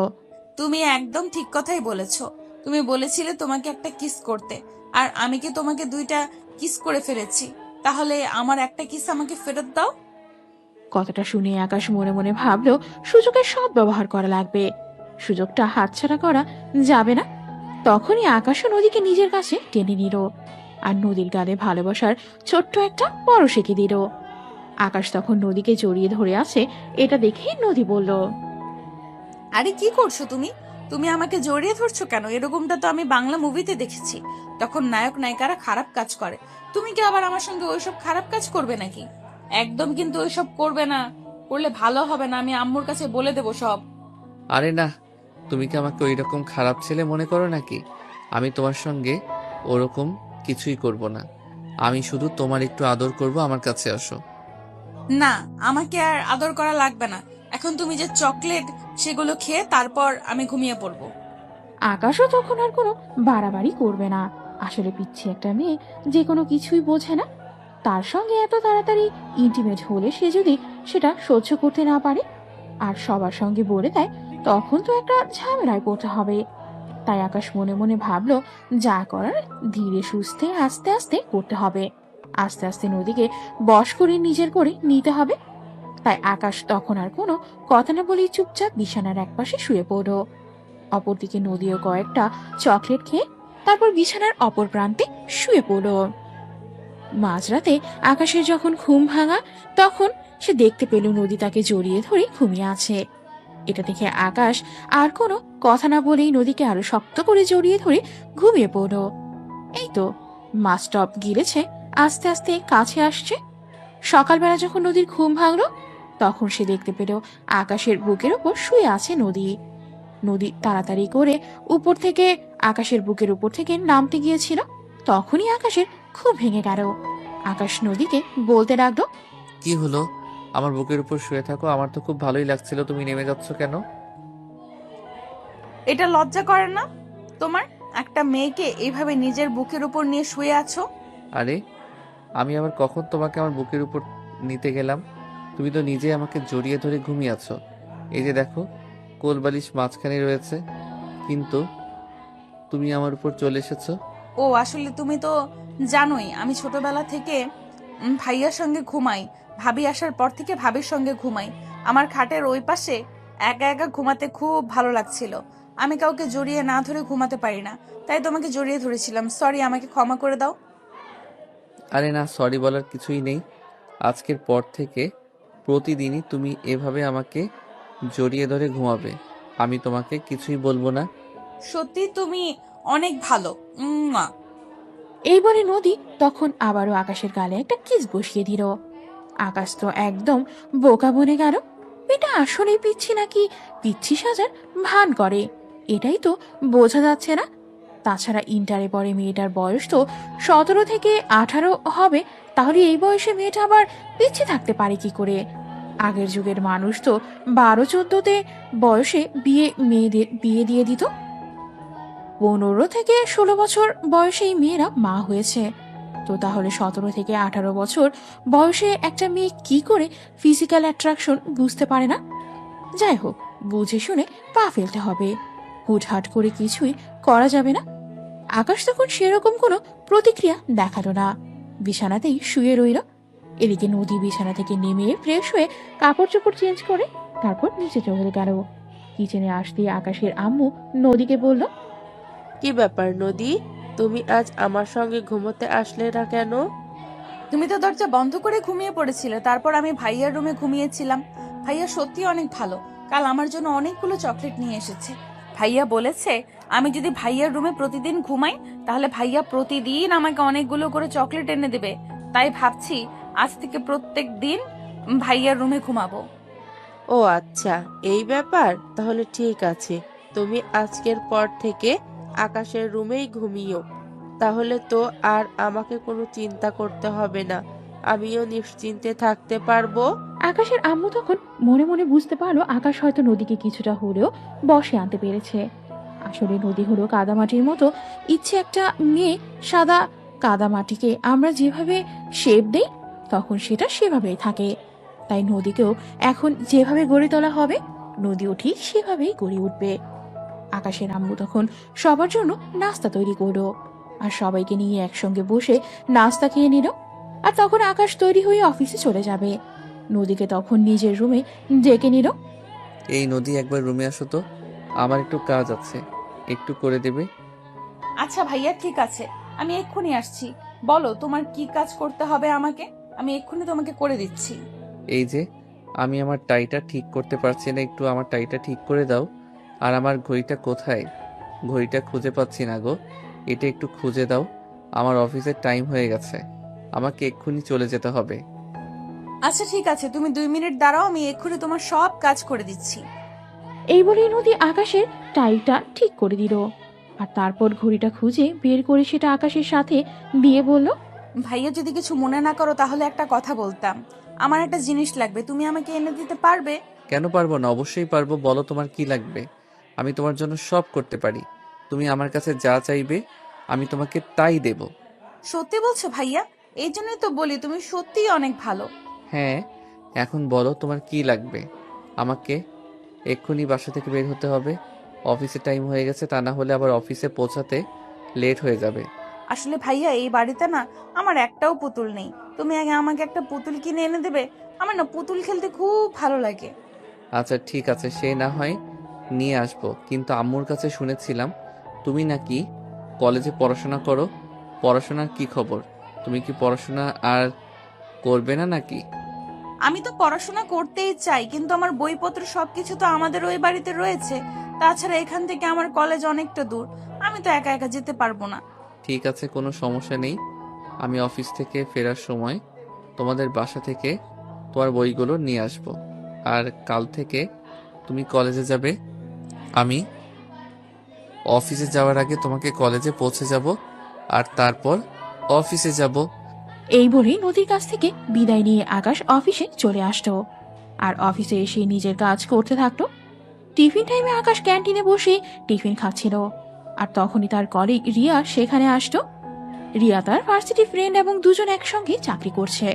তুমি একদম ঠিক কথাই বলেছো। তুমি বলেছিলে তোমাকে একটা কিস করতে, আর আমি কি তোমাকে দুইটা কিস করে ফেলেছি? তাহলে আমার একটা কিস আমাকে ফেরত দাও। কথাটা শুনে আকাশ মনে মনে ভাবলো সুযোগের সৎ ব্যবহার করা লাগবে, সুযোগটা হাতছাড়া করা যাবে না। তখনই আকাশও নদীকে নিজের কাছে টেনে নিল আর নদীর গালে ভালোবাসার ছোট্ট একটা পরশ এঁকে দিল। আকাশ তখন নদীকে জড়িয়ে ধরে আছে, এটা দেখে নদী বলল, আরে কি করছো তুমি? তুমি আমাকে জড়িয়ে ধরছো কেন? এরকমটা তো আমি বাংলা মুভিতে দেখেছি, তখন নায়ক নায়িকারা খারাপ কাজ করে। তুমি কি আবার আমার সঙ্গে ওইসব খারাপ কাজ করবে নাকি? একদম কিন্তু ওইসব করবে না, করলে ভালো হবে না, আমি আম্মুর কাছে বলে দেবো সব। আরে না, তুমি কি আমাকে ওই রকম খারাপ ছেলে মনে করো নাকি? আমি তোমার সঙ্গে ওরকম কিছুই করব না। আমি শুধু তোমার একটু আদর করব, আমার কাছে আসো। না, আমাকে আর আদর করা লাগবে না। এখন তুমি যে চকলেট সেগুলো খেয়ে তারপর আমি ঘুমিয়ে পড়বো। আকাশও তখন আর কোনো বাড়াবাড়ি করবে না। আসলে পিচ্ছি একটা মেয়ে যে কোনো কিছুই বোঝে না। তার সঙ্গে এত তাড়াতাড়ি ইন্টিমেট হলে সে যদি সেটা সহ্য করতে না পারে আর সবার সঙ্গে বলে দেয়, তখন তো একটা ঝামেলায় পড়তে হবে। তাই আকাশ মনে মনে ভাবলো, যা করার ধীরে সুস্থে আস্তে আস্তে করতে হবে। আস্তে আস্তে নদীকে বশ করে নিজের করে নিতে হবে। তাই আকাশ তখন আর কোনো কথা না বলেই চুপচাপ বিছানার একপাশে শুয়ে পড়ল। অপরদিকে নদীও কয়েকটা চকলেট খেয়ে তারপর বিছানার অপর প্রান্তে শুয়ে পড়ল। মাঝরাতে আকাশের যখন ঘুম ভাঙা, তখন সে দেখতে পেল নদী তাকে জড়িয়ে ধরে ঘুমিয়ে আছে। এটা দেখে আকাশ আর কোনো কথা না বলেই নদীকে আরো শক্ত করে জড়িয়ে ধরে ঘুমিয়ে পড়ল। এই তো মাছ স্টপ গিলেছে, আস্তে আস্তে কাছে আসছে। সকালবেলা যখন নদীর ঘুম ভাঙলো, তখন সে দেখতে পেল আকাশের বুকের উপর শুয়ে আছে নদী। নদী তাড়াতাড়ি করে উপর থেকে আকাশের বুকের উপর থেকে নামতে গিয়েছিল। তখনই আকাশের খুব ভেঙে গেল। আকাশ নদীকে বলতে লাগলো, কি হলো? আমার বুকের উপর শুয়ে থাকো, আমার তো খুব ভালোই লাগছিল, তুমি নেমে যাচ্ছ কেন? এটা লজ্জা করে না তোমার? একটা মেয়েকে এইভাবে নিজের বুকের উপর নিয়ে শুয়ে আছো। আরে, আমি আবার কখন তোমাকে আমার বুকের উপর নিতে গেলাম? তুমি তো নিজে আমাকে জড়িয়ে ধরে ঘুমিয়ে আছো। এই যে দেখো, কোলবালিশ মাঝখানে রয়েছে, কিন্তু তুমি আমার উপর চলে এসেছো। ও আসলে তুমি তো জানোই আমি ছোটবেলা থেকে ভাইয়ার সঙ্গে ঘুমাই। ভাবি আসার পর থেকে ভাবির সঙ্গে ঘুমাই। আমার খাটের ওই পাশে একা একা ঘুমাতে খুব ভালো লাগছিল। আমি কাউকে জড়িয়ে না ধরে ঘুমাতে পারি না, তাই তোমাকে জড়িয়ে ধরেছিলাম। সরি, আমাকে ক্ষমা করে দাও। আরে না, সরি বলার কিছুই নেই। আজকের পর থেকে প্রতিদিনই তুমি এভাবে আমাকে জড়িয়ে ধরে ঘুমাবে। আমি তোমাকে কিছুই বলবো না। সত্যি তুমি অনেক ভালো। উম্মুয়া। এই বলে নদী তখন আবারও আকাশের গালে একটা কিস বসিয়ে দিল। আকাশ তো একদম বোকা বনে গেল। এটা আসলেই পিচ্ছি নাকি পিচ্ছি সাজার ভান করে, এটাই তো বোঝা যাচ্ছে না। তাছাড়া ইন্টারে পড়ে মেয়েটার বয়স তো 17 থেকে 18 হবে। তাহলে এই বয়সে মেয়েটা আবার পিচ্ছি থাকতে পারে কি করে? আগের যুগের মানুষ তো 12-14তে বয়সে মেয়েদের বিয়ে দিয়ে দিত। 15 থেকে 16 বছর বয়সেই মেয়েরা মা হয়েছে। তো তাহলে 17 থেকে 18 বছর বয়সে একটা মেয়ে কি করে ফিজিক্যাল অ্যাট্রাকশন বুঝতে পারে না? যাই হোক, বুঝে শুনে পা ফেলতে হবে। হুটহাট করে কিছুই করা যাবে না। আকাশ তখন সেরকম কোনো প্রতিক্রিয়া দেখালো না, বিছানাতেই শুয়ে রইল। এদিকে নদী বিছানা থেকে নেমে ফ্রেশ হয়ে কাপড় চোপড় চেঞ্জ করে তারপর নিচে চলে গেল। কিচেনে আসতেই আকাশের আম্মু নদীকে বলল, কি ব্যাপার নদী, তুমি আজ আমার সঙ্গে ঘুমোতে আসলে না কেন? তুমি তো দরজা বন্ধ করে ঘুমিয়ে পড়েছিলে, তারপর আমি ভাইয়ার রুমে ঘুমিয়েছিলাম। ভাইয়া সত্যি অনেক ভালো। কাল আমার জন্য অনেকগুলো চকলেট নিয়ে এসেছে। ভাইয়া বলেছে আমি যদি ভাইয়ার রুমে প্রতিদিন ঘুমাই তাহলে ভাইয়া প্রতিদিন আমাকে অনেকগুলো করে চকলেট এনে দেবে। তাই ভাবছি আজ থেকে প্রত্যেক দিন ভাইয়ার রুমে ঘুমাবো। ও আচ্ছা, এই ব্যাপার। তাহলে ঠিক আছে, তুমি আজকের পর থেকে আকাশের রুমেই ঘুমিও। তাহলে তো আর আমাকে কোনো চিন্তা করতে হবে না, আমিও নিশ্চিন্তে থাকতে পারবো। আকাশের আম্মু তখন মনে মনে বুঝতে পারলো আকাশ হয়তো নদীকে কিছুটা হলেও বশে আনতে পেরেছে। আসলে নদী হলো কাদামাটির মতো। ইচ্ছে একটা মেয়ে সাদা কাদামাটিকে আমরা যেভাবে শেপ দেই, তখন সেটা সেভাবেই থাকে। তাই নদীকেও এখন যেভাবে গড়ে তোলা হবে, নদীও ঠিক সেভাবেই গড়ে উঠবে। আকাশের আম্মু তখন সবার জন্য নাস্তা তৈরি করলো আর সবাইকে নিয়ে একসঙ্গে বসে নাস্তা খেয়ে নিল। আর তখন আকাশ তৈরি হয়ে অফিসে চলে যাবে। নদীকে তখন নিজের রুমে ডেকে নিল। এই নদী, একবার রুমে আসো তো, আমার একটু কাজ আছে, একটু করে দেবে? আচ্ছা ভাইয়া, ঠিক আছে, আমি এক্ষুনি আসছি। বলো তোমার কি কাজ করতে হবে আমাকে, আমি এক্ষুনি তোমাকে করে দিচ্ছি। এই যে, আমি আমার টাইটা ঠিক করতে পারছি না, একটু আমার টাইটা ঠিক করে দাও। আর আমার ঘড়িটা কোথায়? ঘড়িটা খুঁজে পাচ্ছি না গো, এটা একটু খুঁজে দাও। আমার অফিসের টাইম হয়ে গেছে, আমাকে এক্ষুনি চলে যেতে হবে। আচ্ছা ঠিক আছে, তুমি 2 মিনিট দাঁড়াও, আমি এক্ষুনি তোমার সব কাজ করে দিচ্ছি। এই বলেই নদী আকাশের টাইটা ঠিক করে দিল। আর তারপর ঘড়িটা খুঁজে বের করে সেটা আকাশের সাথে দিয়ে বলল, ভাইয়া যদি কিছু মনে না করো তাহলে একটা কথা বলতাম। আমার একটা জিনিস লাগবে, তুমি আমাকে এনে দিতে পারবে? কেন পারবো না? অবশ্যই পারবো। বলো তোমার কি লাগবে। আমি তোমার জন্য সব করতে পারি। তুমি আমার কাছে যা চাইবে আমি তোমাকে তাই দেব। সত্যি বলছো ভাইয়া? এই জন্যই তো বলি তুমি সত্যিই অনেক ভালো। হ্যাঁ, এখন বলো তোমার কি লাগবে। আমাকে এক্ষুনি বাসা থেকে বের হতে হবে। অফিসে টাইম হয়ে গেছে, তা না হলে আবার অফিসে পৌঁছাতে লেট হয়ে যাবে। আসলে ভাইয়া এই বাড়িতে না আমার একটাও পুতুল নেই, তুমি আগে আমাকে একটা পুতুল কিনে এনে দেবে? আমার না পুতুল খেলতে খুব ভালো লাগে। আচ্ছা ঠিক আছে, সে না হয় নিয়ে আসবো, কিন্তু আম্মুর কাছে শুনেছিলাম তুমি নাকি কলেজে পড়াশোনা করো। পড়াশোনার কি খবর? তুমি কি পড়াশোনা আর করবে না নাকি? আমি তো পড়াশোনা করতেই চাই, কিন্তু আমার বইপত্র সবকিছু তো আমাদের ওই বাড়িতে রয়েছে। তাছাড়া এখান থেকে আমার কলেজ অনেকটা দূর, আমি তো একা একা যেতে পারবো না। ঠিক আছে, কোনো সমস্যা নেই। আমি অফিস থেকে ফেরার সময় তোমাদের বাসা থেকে তোমার বইগুলো নিয়ে আসব। আর কাল থেকে তুমি কলেজে যাবে। আমি অফিসে যাওয়ার আগে তোমাকে কলেজে পৌঁছে যাব, আর তারপর অফিসে যাব। এই বলেই নদীর কাছ থেকে বিদায় নিয়ে আকাশ অফিসে চলে আসতো। আর অফিসে এসে নিজের কাজ করতে থাকতো। টিফিন টাইমে আকাশ ক্যান্টিনে বসে টিফিন খাচ্ছিল। আর তখনই তার কলিগ রিয়া সেখানে আসতো। রিয়া তার ভার্সিটি ফ্রেন্ড এবং দুজন একসঙ্গে চাকরি করছে।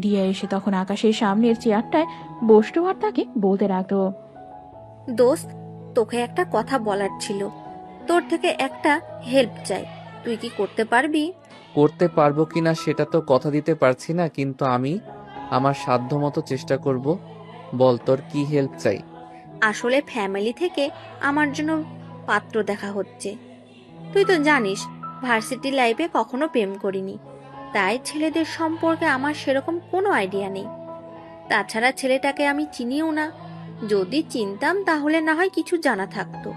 রিয়া এসে তখন আকাশের সামনের চেয়ারটায় বসতো আর তাকে বলতে রাখতো, দোস্ত, তোকে একটা কথা বলার ছিল। তোর থেকে একটা হেল্প চাই, তুই কি করতে পারবি? করতে পারবো কিনা সেটা তো কথা দিতে পারছি না, কিন্তু আমি আমার সাধ্যমতো চেষ্টা করব। বল তোর কি হেল্প চাই। আসলে ফ্যামিলি থেকে আমার জন্য পাত্র দেখা হচ্ছে। তুই তো জানিস ভার্সিটি লাইফে কখনো প্রেম করিনি, তাই ছেলেদের সম্পর্কে আমার সেরকম কোনো আইডিয়া নেই। তাছাড়া ছেলেটাকে আমি চিনিও না, যদি চিনতাম তাহলে না হয় কিছু জানা থাকতো।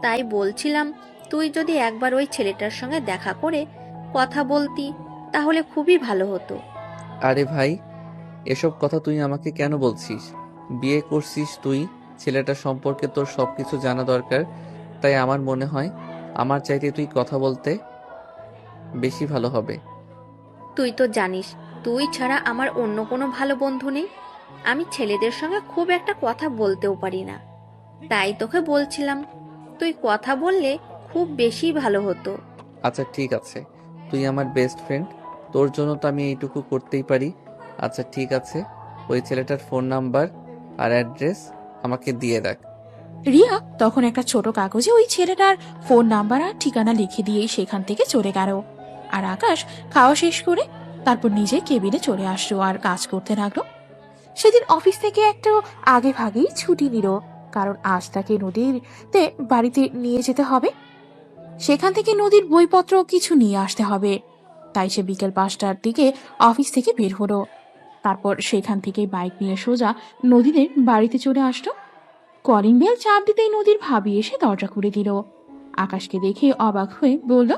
তাই বলছিলাম তুই যদি একবার ওই ছেলেটার সঙ্গে দেখা করে কথা বলতি তাহলে খুবই ভালো হতো। আরে ভাই, এসব কথা তুই আমাকে কেন বলছিস? বিয়ে করছিস তুই, ছেলেটা সম্পর্কে তোর সবকিছু জানা দরকার। তাই আমার মনে হয় আমার চাইতে তুই কথা বলতে বেশি ভালো হবে। তুই তো জানিস তুই ছাড়া আমার অন্য কোনো ভালো বন্ধু নেই। আমি ছেলেদের সঙ্গে খুব একটা কথা বলতেও পারি না, তাই তোকে বলছিলাম তুই কথা বললে খুব বেশি ভালো হতো। আচ্ছা ঠিক আছে, তুই আমার বেস্ট ফ্রেন্ড, তোর জন্য তো আমি এইটুকু করতেই পারি। আচ্ছা ঠিক আছে, ওই ছেলেটার ফোন নাম্বার আর অ্যাড্রেস আমাকে দিয়ে রাখ। রিয়া তখন একটা ছোট কাগজে ওই ছেলেটার ফোন নাম্বার আর ঠিকানা লিখে দিয়েই সেখান থেকে চলে গেল। আর আকাশ খাওয়া শেষ করে তারপর নিজে কেবিনে চলে আসলো আর কাজ করতে লাগলো। সেদিন অফিস থেকে একটু আগে ভাগেই ছুটি নিল, কারণ আজ তাকে নদীতে বাড়িতে নিয়ে যেতে হবে। সেখান থেকে নদীর বইপত্র কিছু নিয়ে আসতে হবে। তাই সে বিকেল 5টার দিকে অফিস থেকে বের হলো। তারপর সেখান থেকে বাইক নিয়ে সোজা নদীদের বাড়িতে চলে আসলো। কলিং বেল চাপ দিতেই নদীর ভাবি এসে দরজা খুলে দিল। আকাশকে দেখে অবাক হয়ে বলল,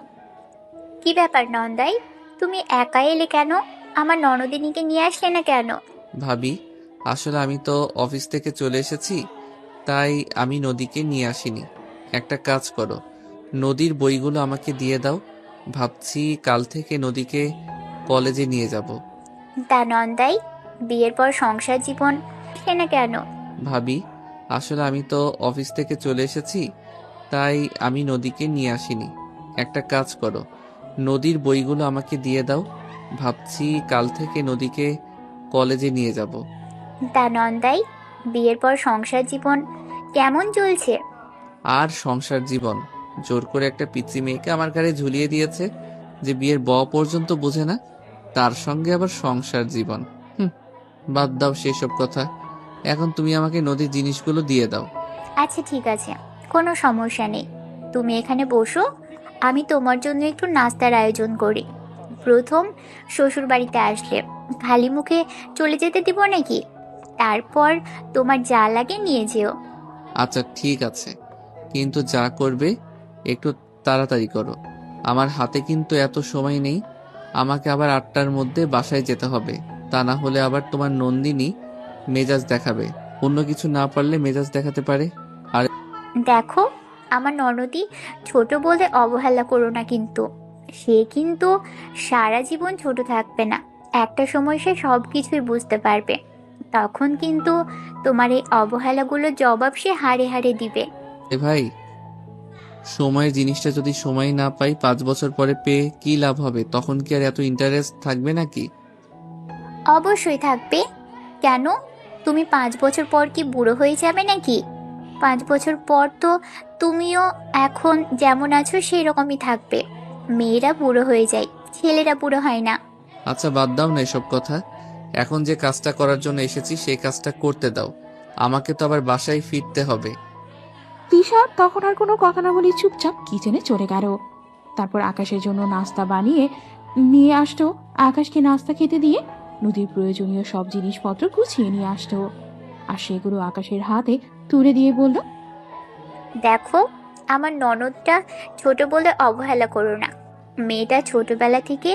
কি ব্যাপার নন্দাই, তুমি একা এলে কেন? আমার ননদিনীকে নিয়ে আসলে না কেন? ভাবি, আসলে আমি তো অফিস থেকে চলে এসেছি, তাই আমি নদীকে নিয়ে আসিনি। একটা কাজ করো, নদীর বইগুলো আমাকে দিয়ে দাও। ভাবছি কাল থেকে নদীকে কলেজে নিয়ে যাব। তা নন্দাই, বিয়ের পর সংসার জীবন আসলে না কেন? ভাবি, আসলে আমি তো অফিস থেকে চলে এসেছি, তাই আমি নদীকে নিয়ে আসিনি। একটা কাজ করো, নদীর বইগুলো আমাকে দিয়ে দাও। ভাবছি কাল থেকে নদীকে কলেজে নিয়ে যাব। তা নন্দাই, বিয়ের পর সংসার জীবন কেমন চলছে? আর সংসার জীবন, জোর করে একটা পিচ্চি মেয়েকে আমার ঘাড়ে ঝুলিয়ে দিয়েছে, যে বিয়ের পর্যন্ত বোঝে না, তার সঙ্গে আবার সংসার জীবন। হুম, বাদ দাও সেসব কথা। এখন তুমি আমাকে নদীর জিনিসগুলো দিয়ে দাও। আচ্ছা ঠিক আছে, কোনো সমস্যা নেই। তুমি এখানে বসো, আমি তোমার জন্য একটু নাস্তার আয়োজন করি। প্রথম শ্বশুর বাড়িতে আসলে খালি মুখে চলে যেতে দিব নাকি? তারপর তোমার যা লাগে নিয়ে যেও। আচ্ছা ঠিক আছে, কিন্তু যা করবে একটু তাড়াতাড়ি করো। আমার হাতে কিন্তু এত সময় নেই। আমাকে আবার 8টার মধ্যে বাসায় যেতে হবে, তা না হলে আবার তোমার নন্দিনী মেজাজ দেখাবে। অন্য কিছু না পারলে মেজাজ দেখাতে পারে। আর দেখো, আমার ননদি ছোট বলে অবহেলা করো না, কিন্তু সে কিন্তু সারা জীবন ছোট থাকবে না, একটা সময় সে সব কিছুই বুঝতে পারবে। তখন কিন্তু তোমার এই অবহেলাগুলোর জবাব সে হাড়ে হাড়ে দিবে। এ ভাই, সময়ের জিনিসটা যদি সময় না পাই 5 বছর পরে পেয়ে কি লাভ হবে? তখন কি আর এত ইন্টারেস্ট থাকবে নাকি? অবশ্যই থাকবে। কেন? তুমি 5 বছর পর কি বুড়ো হয়ে যাবে নাকি? 5 বছর পর তো তুমিও এখন যেমন আছো সেই রকমই থাকবে। মেয়েরা বুড়ো হয়ে যায়, ছেলেরা বুড়ো হয় না। আচ্ছা, বাদ দাও না এসব কথা। এখন যে কাজটা করার জন্য এসেছি সেই কাজটা করতে দাও। আমাকে তো আবার বাসায় ফিরতে হবে। তিশা তখন আর কোনো কথা না বলে চুপচাপ কিচেনে চলে গেল। তারপর আকাশের জন্য নাস্তা বানিয়ে নিয়ে আসতো। আকাশকে নাস্তা খেতে দিয়ে নদীর প্রয়োজনীয় সব জিনিসপত্র গুছিয়ে নিয়ে আসতো, আর সেগুলো আকাশের হাতে তুলে দিয়ে বলল, দেখো, আমার ননদটা ছোট বলে অবহেলা করো না। মেয়েটা ছোটবেলা থেকে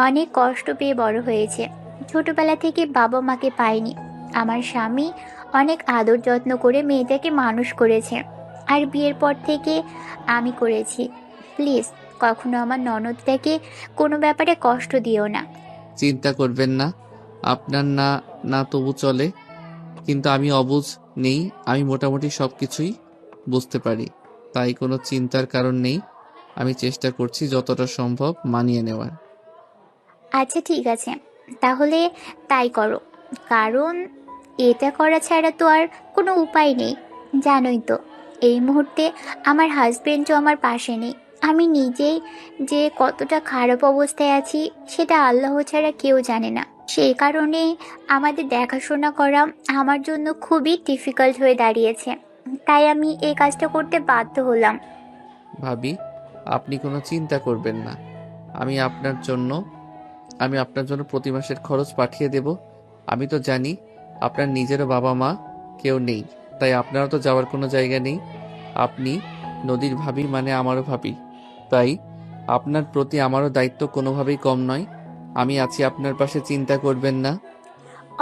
অনেক কষ্ট পেয়ে বড় হয়েছে। ছোটবেলা থেকে বাবা মাকে পায়নি। আমার স্বামী অনেক আদর যত্ন করে মেয়েটাকে মানুষ করেছে, আর বিয়ের পর থেকে আমি করেছি। প্লিজ কখনো আমার ননদটাকে কোনো ব্যাপারে কষ্ট দিও না। চিন্তা করবেন না, আপনার না না তবু চলে, কিন্তু আমি অবুঝ নেই। আমি মোটামুটি সবকিছুই বুঝতে পারি, তাই কোনো চিন্তার কারণ নেই। আমি চেষ্টা করছি যতটা সম্ভব মানিয়ে নেওয়ার। আচ্ছা ঠিক আছে, তাহলে তাই করো। কারণ এটা করা ছাড়া তো আর কোনো উপায় নেই। জানোই তো, এই মুহূর্তে আমার হাজবেন্ডও আমার পাশে নেই। আমি নিজেই যে কতটা খারাপ অবস্থায় আছি সেটা আল্লাহ ছাড়া কেউ জানে না। সেই কারণে আমাদের দেখাশোনা করা আমার জন্য খুবই ডিফিকাল্ট হয়ে দাঁড়িয়েছে। তাই আমি এই কাজটা করতে বাধ্য হলাম। ভাবি, আপনি কোনো চিন্তা করবেন না। আমি আপনার জন্য আমি আপনার জন্য প্রতি মাসের খরচ পাঠিয়ে দেব। আমি তো জানি আপনার নিজেরও বাবা মা কেউ নেই, তাই আপনারও তো যাওয়ার কোনো জায়গা নেই। আপনি নদীর ভাবি, মানে আমারও ভাবি, তাই আপনার প্রতি আমারও দায়িত্ব কোনোভাবেই কম নয়। আমি আছি আপনার পাশে, চিন্তা করবেন না।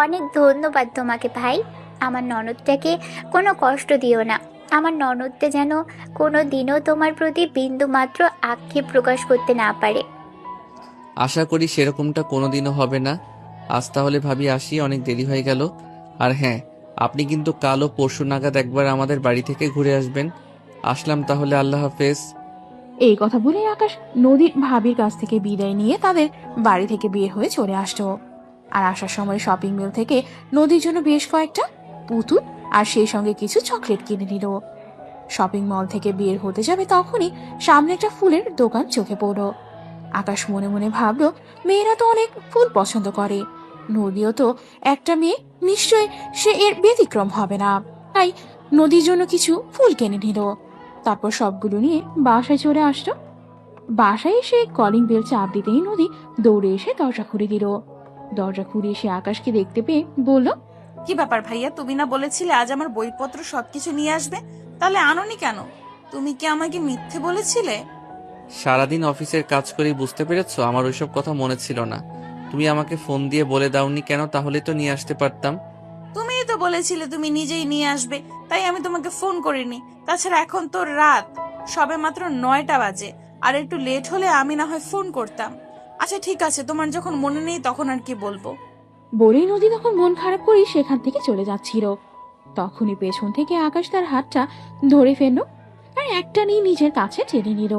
অনেক ধন্যবাদ তোমাকে ভাই। আমার ননদটাকে কোনো কষ্ট দিও না। আমার ননদটা যেন কোনো দিনও তোমার প্রতি বিন্দু মাত্র আক্ষেপ প্রকাশ করতে না পারে। আশা করি সেরকমটা কোনোদিনও হবে না। আজ তাহলে ভাবি আসি, অনেক দেরি হয়ে গেল। আর হ্যাঁ, আপনি কিন্তু কাল ও পরশু নাগাদ একবার আমাদের বাড়ি থেকে ঘুরে আসবেন। আসলাম তাহলে, আল্লাহ হাফেজ। এই কথা বলে আকাশ নদীর ভাবির কাছ থেকে বিদায় নিয়ে তাদের বাড়ি থেকে বের হয়ে চলে আসতো। আর আসার সময় শপিং মল থেকে নদীর জন্য বেশ কয়েকটা পুতুল আর সেই সঙ্গে কিছু চকলেট কিনে নিল। শপিং মল থেকে বের হতে যাবে তখনই সামনে একটা ফুলের দোকান চোখে পড়ল। আকাশ মনে মনে ভাবলো, মেয়েরা তো অনেক ফুল পছন্দ করে, নদীও তো একটা মেয়ে, নিশ্চয় সে এর ব্যতিক্রম হবে না। তাই নদীর জন্য কিছু ফুল কিনে নিল। তারপর সবগুলো নিয়ে বাসায় চলে আসলো। বাসায় এসে কলিং বেল চাপ দিতেই নদী দৌড়ে এসে দরজা খুলে দিল। দরজা খুলে এসে আকাশকে দেখতে পেয়ে বলল, কি ব্যাপার ভাইয়া, তুমি না বলেছিলে আজ আমার বইপত্র সবকিছু নিয়ে আসবে? তাহলে আনোনি কেন? তুমি কি আমাকে মিথ্যে বলেছিলে? সারাদিন অফিসের কাজ করেই বুঝতে পেরেছো আমার ওইসব কথা মনে ছিল না। তুমি আমাকে ফোন দিয়ে বলে দাওনি কেন? তাহলে তো নিয়ে আসতে পারতাম। তুমিই তো বলেছিলে তুমি নিজেই নিয়ে আসবে, তাই আমি তোমাকে ফোন করিনি। তাছাড়া এখন তো রাত, সবে মাত্র 9টা বাজে, আর একটু লেট হলে আমি না হয় ফোন করতাম। আচ্ছা ঠিক আছে, তোমার যখন মনে নেই তখন আর কি বলবো। বলেই নদী তখন মন খারাপ করে সেখান থেকে চলে যাচ্ছিল। তখনই পেছন থেকে আকাশ তার হাতটা ধরে ফেললো আর একটা নিয়ে নিজের কাছে টেনে নিল।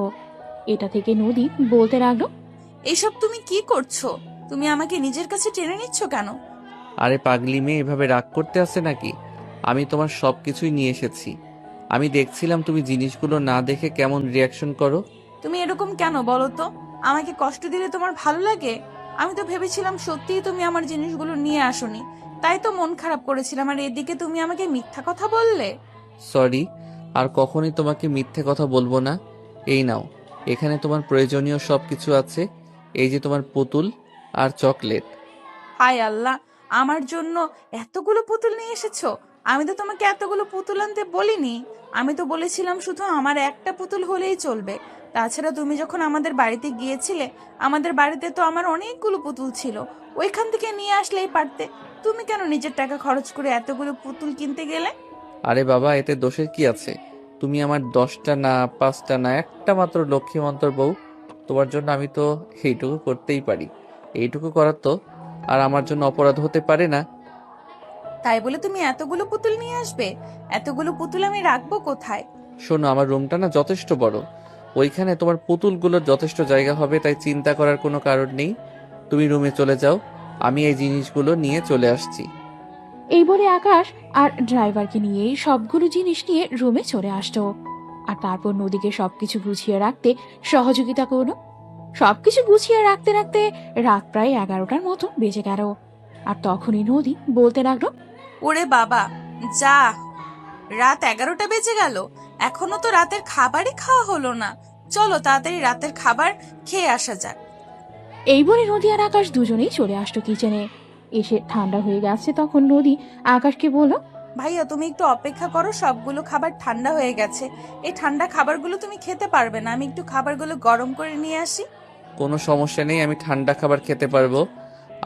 এটা থেকে নদী বলতে লাগলো, এইসব তুমি কি করছো? তুমি আমাকে নিজের কাছে টেনে নিচ্ছ কেন? আরে পাগলি মেয়ে, এভাবে রাগ করতে আছে নাকি? আমি তোমার সবকিছুই নিয়ে এসেছি। আমি দেখছিলাম তুমি জিনিসগুলো না দেখে কেমন রিয়াকশন করো। তুমি এরকম কেন বলো তো? আমাকে কষ্ট দিলে তোমার ভালো লাগে? আমি তো ভেবেছিলাম সত্যিই তুমি আমার জিনিসগুলো নিয়ে আসোনি, তাই তো মন খারাপ করেছিলাম। আর এদিকে তুমি আমাকে মিথ্যা কথা বললে। সরি, আর কখনোই তোমাকে মিথ্যে কথা বলবো না। এই নাও, এখানে তোমার প্রয়োজনীয় সব কিছু আছে। এই যে তোমার পুতুল আর চকলেট। হায় আল্লাহ, আমার জন্য এতগুলো পুতুল নিয়ে এসেছো? আমি তো তোমাকে এতগুলো পুতুল আনতে বলিনি। আমি তো বলেছিলাম শুধু আমার একটা পুতুল হলেই চলবে। তাছাড়া তুমি যখন আমাদের বাড়িতে গিয়েছিলে, আমাদের বাড়িতে তো আমার অনেকগুলো পুতুল ছিল, ওইখান থেকে নিয়ে আসলেই পারতে। তুমি কেন নিজের টাকা খরচ করে এতগুলো পুতুল কিনতে গেলে? আরে বাবা, এতে দোষের কি আছে? তুমি আমার 10টা না 5টা না একটা মাত্র লক্ষ্মীমন্তর বউ। তোমার জন্য আমি তো এইটুকু করতেই পারি। এইটুকু করার তো আর আমার জন্য অপরাধ হতে পারে না? তাই বলে তুমি এতগুলো পুতুল নিয়ে আসবে? এতগুলো পুতুল আমি রাখবো কোথায়? শোনো, আমার রুমটা না যথেষ্ট বড়, ওইখানে তোমার পুতুলগুলোর যথেষ্ট জায়গা হবে, তাই চিন্তা করার কোনো কারণ নেই। তুমি রুমে চলে যাও, আমি এই জিনিসগুলো নিয়ে চলে আসছি। এই বলে আকাশ আর ড্রাইভারকে নিয়ে সবগুলো জিনিস নিয়ে রুমে চলে আসতো। আর তারপর নদীকে সবকিছু গুছিয়ে রাখতে সহযোগিতা করলো। সবকিছু গুছিয়ে রাখতে রাখতে রাত প্রায় 11টার মতো বেজে গেল। আর তখনই নদী বলতে লাগলো, ওরে বাবা, যা, রাত 11টা বেজে গেল, এখনো তো রাতের খাবারই খাওয়া হলো না। চলো তাড়াতাড়ি রাতের খাবার খেয়ে আসা যাক। এই বলে নদী আর আকাশ দুজনেই চলে আসতো কিচেনে। এসে ঠান্ডা হয়ে গেছে তখন নদী আকাশকে বলল, ভাইয়া তুমি একটু অপেক্ষা করো, সবগুলো খাবার ঠান্ডা হয়ে গেছে। এই ঠান্ডা খাবারগুলো তুমি খেতে পারবে না, আমি একটু খাবারগুলো গরম করে নিয়ে আসি। কোনো সমস্যা নেই, আমি ঠান্ডা খাবার খেতে পারবো,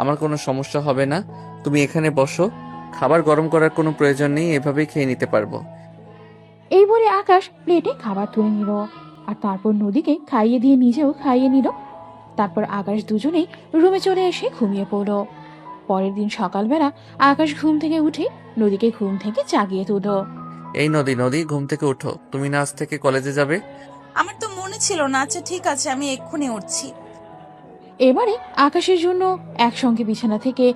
আমার কোনো সমস্যা হবে না। তুমি এখানে বসো, খাবার গরম করার কোনো প্রয়োজন নেই, এভাবেই খেয়ে নিতে পারবো। এই বলে আকাশ প্লেটে খাবার তুলে নিল আর তারপর নদীকে খাইয়ে দিয়ে নিজেও খাইয়ে নিল। তারপর আকাশ দুজনেই রুমে চলে এসে ঘুমিয়ে পড়ল। পরের দিন সকালবেলা আকাশ ঘুম থেকে উঠে নদীকে ঘুম থেকে জাগিয়ে তুলল। এই নদী, নদী ঘুম থেকে উঠো, তুমি না আজ থেকে কলেজে যাবে? আমার তো মনে ছিল না। আচ্ছা ঠিক আছে, আমি এক্ষুনি উঠছি। এবারে আকাশের জন্য একসঙ্গে বিছানা থেকে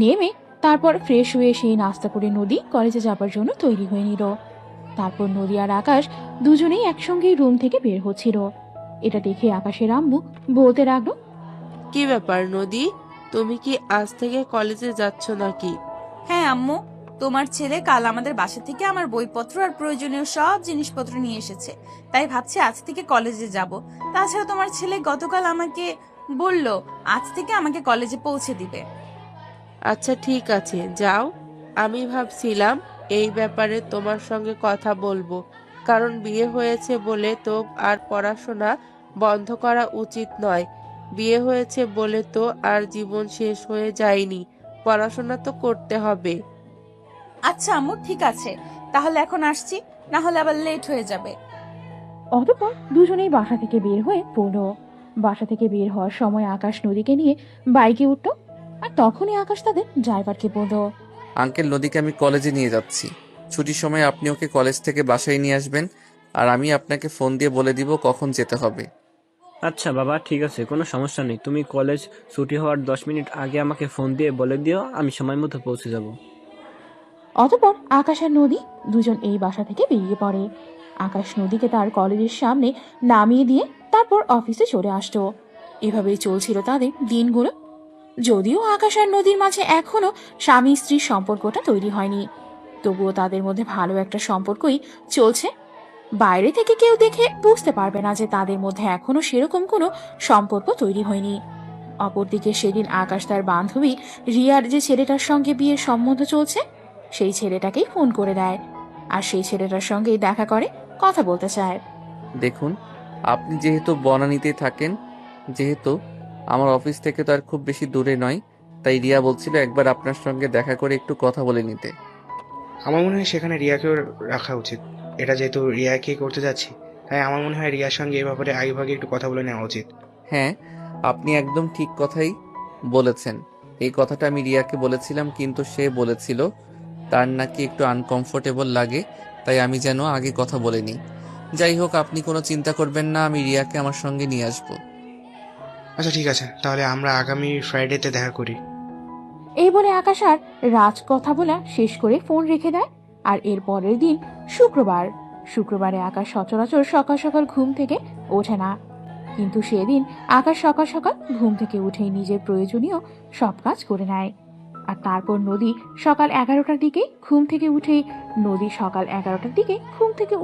নেমে তারপর ফ্রেশ হয়ে সেই নাস্তা করে নদী কলেজে যাবার জন্য তৈরি হয়ে নিল। তারপর নদী আর আকাশ দুজনেই একসঙ্গেই রুম থেকে বের হচ্ছিল। এটা দেখে আকাশের আম্মু বলতে লাগলো, কি ব্যাপার নদী, তুমি কি আজ থেকে কলেজে যাচ্ছ নাকি? হ্যাঁ আম্মু, তোমার ছেলে কাল আমাদের বাসা থেকে আমার বইপত্র আর প্রয়োজনীয় সব জিনিসপত্র নিয়ে এসেছে, তাই ভাবছি আজ থেকে কলেজে যাব। তাছাড়া তোমার ছেলে গতকাল আমাকে বলল আজ থেকে আমাকে কলেজে পৌঁছে দিবে। আচ্ছা ঠিক আছে, যাও। আমি ভাবছিলাম এই ব্যাপারে তোমার সঙ্গে কথা বলবো, কারণ বিয়ে হয়েছে বলে তো আর পড়াশোনা বন্ধ করা উচিত নয়। বিয়ে হয়েছে বলে তো আর জীবন শেষ হয়ে যায়নি, পড়াশোনা তো করতে হবে। আচ্ছা আম্মু ঠিক আছে, তাহলে এখন আসছি, না হলে আবার লেট হয়ে যাবে। অতঃপর দুজনেই বাসা থেকে বের হয়ে পড়ল। বাসা থেকে বের হওয়ার সময় আকাশ নদীকে নিয়ে বাইকে উঠল। আর তখনই আকাশ তাদের ড্রাইভারকে বলল, আঙ্কেল, নদীকে আমি কলেজে নিয়ে যাচ্ছি, ছুটির সময় আপনি ওকে কলেজ থেকে বাসায় নিয়ে আসবেন, আর আমি আপনাকে ফোন দিয়ে বলে দিব কখন যেতে হবে। আচ্ছা বাবা, ঠিক আছে, কোনো সমস্যা নেই। তুমি কলেজ ছুটি হওয়ার 10 মিনিট আগে আমাকে ফোন দিয়ে বলে দিও, আমি সময় মতো পৌঁছে যাব। অতঃপর আকাশ আর নদী দুজন এই বাসা থেকে বেরিয়ে পড়ে। আকাশ নদীকে তার কলেজের সামনে নামিয়ে দিয়ে তারপর অফিসে চলে আসতো। এভাবেই চলছিল তাদের দিনগুলো। যদিও আকাশ আর নদীর মাঝে এখনো স্বামী স্ত্রীর সম্পর্কটা তৈরি হয়নি, তবুও তাদের মধ্যে ভালো একটা সম্পর্কই চলছে। বাইরে থেকে কেউ দেখে বুঝতে পারবে না যে তাদের মধ্যে এখনো সেরকম কোনো সম্পর্ক তৈরি হয়নি। অপরদিকে সেদিন আকাশ তার বান্ধবী রিয়ার যে ছেলেটার সঙ্গে বিয়ের সম্বন্ধ চলছে সেই ছেলেটাকেই ফোন করে দেয়। আর সেই ছেলেটার সঙ্গেই দেখা করে কথা বলতে চায়। দেখুন, আপনি যেহেতু বনানীতেই থাকেন, যেহেতু আমার অফিস থেকে তো আর খুব বেশি দূরে নয়, তাই রিয়া বলছিল একবার আপনার সঙ্গে দেখা করে একটু কথা বলে নিতে। আমার মনে হয় সেখানে রিয়াকেও রাখা উচিত। এটা যেহেতু রিয়াকে করতে যাচ্ছি, তাই আমার মনে হয় রিয়ার সঙ্গে এই ব্যাপারে আগেভাগে একটু কথা বলে নেওয়া উচিত। হ্যাঁ, আপনি একদম ঠিক কথাই বলেছেন। এই কথাটা আমি রিয়াকে বলেছিলাম, কিন্তু সে বলেছিল তার নাকি একটু আনকমফোর্টেবল লাগে, তাই আমি যেন আগে কথা বলে নিই। যাই হোক, আপনি কোনো চিন্তা করবেন না, আমি রিয়াকে আমার সঙ্গে নিয়ে আসবো। আচ্ছা ঠিক আছে, তাহলে আমরা আগামী ফ্রাইডেতে দেখা করি। এই বলে আকাশ আর রাজ কথা বলা শেষ করে ফোন রেখে দেয়। আর এর পরের দিন শুক্রবারে আকাশ সচরাচর সকাল সকাল ঘুম থেকে ওঠে না, কিন্তু সেদিন আকাশ সকাল সকাল ঘুম থেকে উঠেই নিজের প্রয়োজনীয় সব কাজ করে নেয়। আর তারপর নদী সকাল 11টার দিকে ঘুম থেকে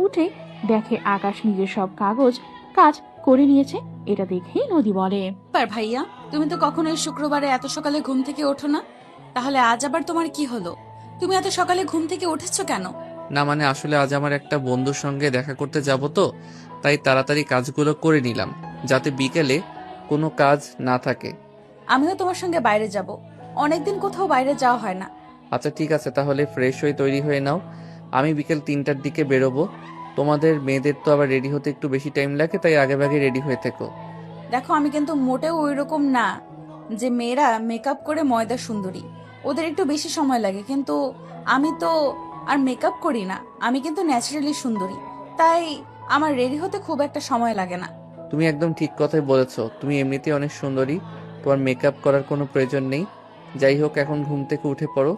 উঠে দেখে আকাশ নিজের সব কাজ করে নিয়েছে। এটা দেখেই নদী বলে, ভাইয়া, তুমি তো কখনোই শুক্রবারে এত সকালে ঘুম থেকে ওঠো না, তাহলে আজ আবার তোমার কি হলো? তুমি এত সকালে ঘুম থেকে উঠেছো কেন? না মানে আসলে আজ আমার একটা বন্ধুর সঙ্গে দেখা করতে যাব, তো তাই তাড়াতাড়ি কাজগুলো করে নিলাম, যাতে বিকেলে কোনো কাজ না থাকে। আমিও তোমার সঙ্গে বাইরে যাব, অনেকদিন কোথাও বাইরে যাওয়া হয় না। আচ্ছা ঠিক আছে, তাহলে ফ্রেশ হয়ে তৈরি হয়ে নাও, আমি বিকেল 3টার দিকে বেরোবো। তোমাদের মেয়েদের তো আবার রেডি হতে একটু বেশি টাইম লাগে, তাই আগেভাগে রেডি হয়ে থেকো। দেখো আমি কিন্তু মোটেও ওই রকম না, যে মেয়েরা মেকআপ করে ময়দা সুন্দরী, ওদের একটু বেশি সময় লাগে, কিন্তু আমি তো আর মেকআপ করি না, আমি কিন্তু ন্যাচারালি সুন্দরী, তাই আমার রেডি হতে খুব একটা সময় লাগে না। তুমি একদম ঠিক কথাই বলেছো, তুমি এমনিতেই অনেক সুন্দরী, তোমার মেকআপ করার কোনো প্রয়োজন নেই। যাই হোক, এখন ঘুম থেকে উঠে পড়ো,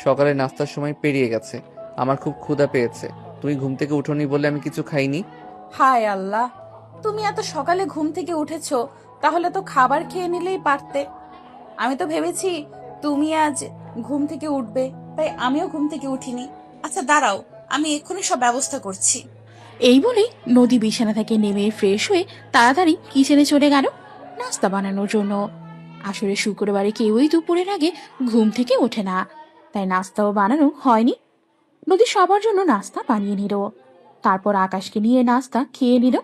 সকালে নাস্তার সময় পেরিয়ে গেছে, আমার খুব ক্ষুধা পেয়েছে। তুমি ঘুম থেকে উঠোনি বলে আমি কিছু খাইনি। হায় আল্লাহ, তুমি এত সকালে ঘুম থেকে উঠেছো, তাহলে তো খাবার খেয়ে নিলেই পারতে। আমি তো ভেবেছি তুমি আজ ঘুম থেকে উঠবে, তাই আমিও ঘুম থেকে উঠিনি। আচ্ছা দাঁড়াও, আমি এক্ষুনি সব ব্যবস্থা করছি। এই বলেই নদী বিছানা থেকে নেমে ফ্রেশ হয়ে তাড়াতাড়ি কিচেনে চলে গেল নাস্তা বানানোর জন্য। আসলে শুক্রবারে কেউই দুপুরের আগে ঘুম থেকে ওঠে না, তাই নাস্তাও বানানো হয়নি। নদী সবার জন্য নাস্তা বানিয়ে নিল, তারপর আকাশকে নিয়ে নাস্তা খেয়ে নিল।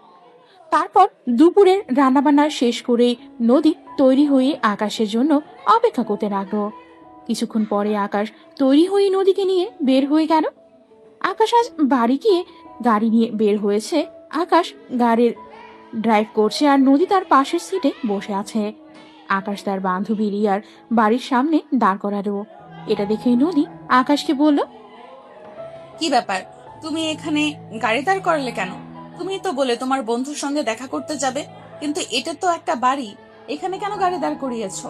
তারপর দুপুরের রান্নাবান্না শেষ করে নদী তৈরি হয়ে আকাশের জন্য অপেক্ষা করতে লাগলো। কিছুক্ষণ পরে আকাশ তৈরি হয়ে নদীকে নিয়ে বের হয়ে গেল। আকাশ আজ বাড়ি গিয়ে গাড়ি নিয়ে বের হয়েছে। আকাশ গাড়ির ড্রাইভ করছে আর নদী তার পাশের সিটে বসে আছে। আকাশ তার বান্ধবী রিয়ার বাড়ির সামনে দাঁড় করালো। এটা দেখে নদী আকাশকে বলল, কি ব্যাপার, তুমি এখানে গাড়ি দাঁড় করালে কেন? তুমি তো বলে তোমার বন্ধুর সঙ্গে দেখা করতে যাবে, কিন্তু এটা তো একটা বাড়ি, এখানে কেন গাড়ি দাঁড় করিয়েছো?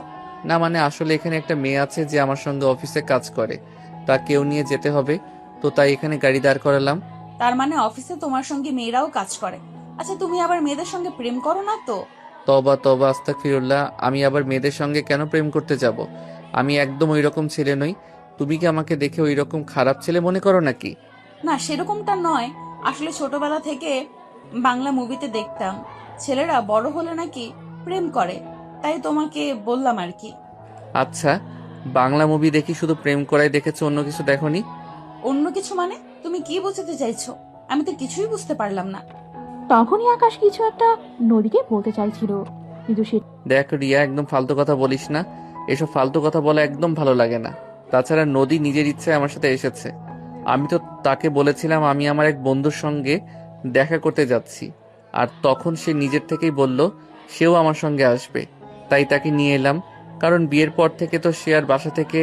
না মানে আসলে এখানে একটা মেয়ে আছে যে আমার সঙ্গে অফিসে কাজ করে, তা কেউ নিয়ে যেতে হবে, তো তাই এখানে গাড়ি দাঁড় করালাম। তার মানে অফিসে তোমার সঙ্গে মেয়েরাও কাজ করে? আচ্ছা, তুমি আবার মেয়েদের সঙ্গে প্রেম করো না তো? তবা তবা আস্তাগফিরুল্লাহ, আমি আবার মেয়েদের সঙ্গে কেন প্রেম করতে যাব? আমি একদম ওই রকম ছেলে নই। তুমি কি আমাকে দেখে ওই রকম খারাপ ছেলে মনে করো নাকি? না, সেরকমটা নয়। আসলে ছোটবেলা থেকে বাংলা মুভিতে দেখতাম ছেলেরা বড় হলে নাকি প্রেম করে, তাই তোমাকে বললাম আর কি। আচ্ছা, বাংলা মুভি দেখি শুধু প্রেম করাই দেখেছো, অন্য কিছু দেখোনি? অন্য কিছু মানে তুমি কি বোঝাতে চাইছো? আমি তো কিছুই বুঝতে পারলাম না। তখনই আকাশ কিছু একটা নদীকে বলতে চাইছিল, কিন্তু সে দেখ রিয়া, একদম ফালতু কথা বলিস না, এসব ফালতু কথা বলা একদম ভালো লাগে না। তাছাড়া নদী নিজের ইচ্ছায় আমার সাথে এসেছে, আমি তো তাকে বলেছিলাম আমি আমার এক বন্ধুর সঙ্গে দেখা করতে যাচ্ছি, আর তখন সে নিজের থেকেই বলল সেও আমার সঙ্গে আসবে, তাই তাকে নিয়ে এলাম। কারণ বিয়ের পর থেকে তো সে আর বাসা থেকে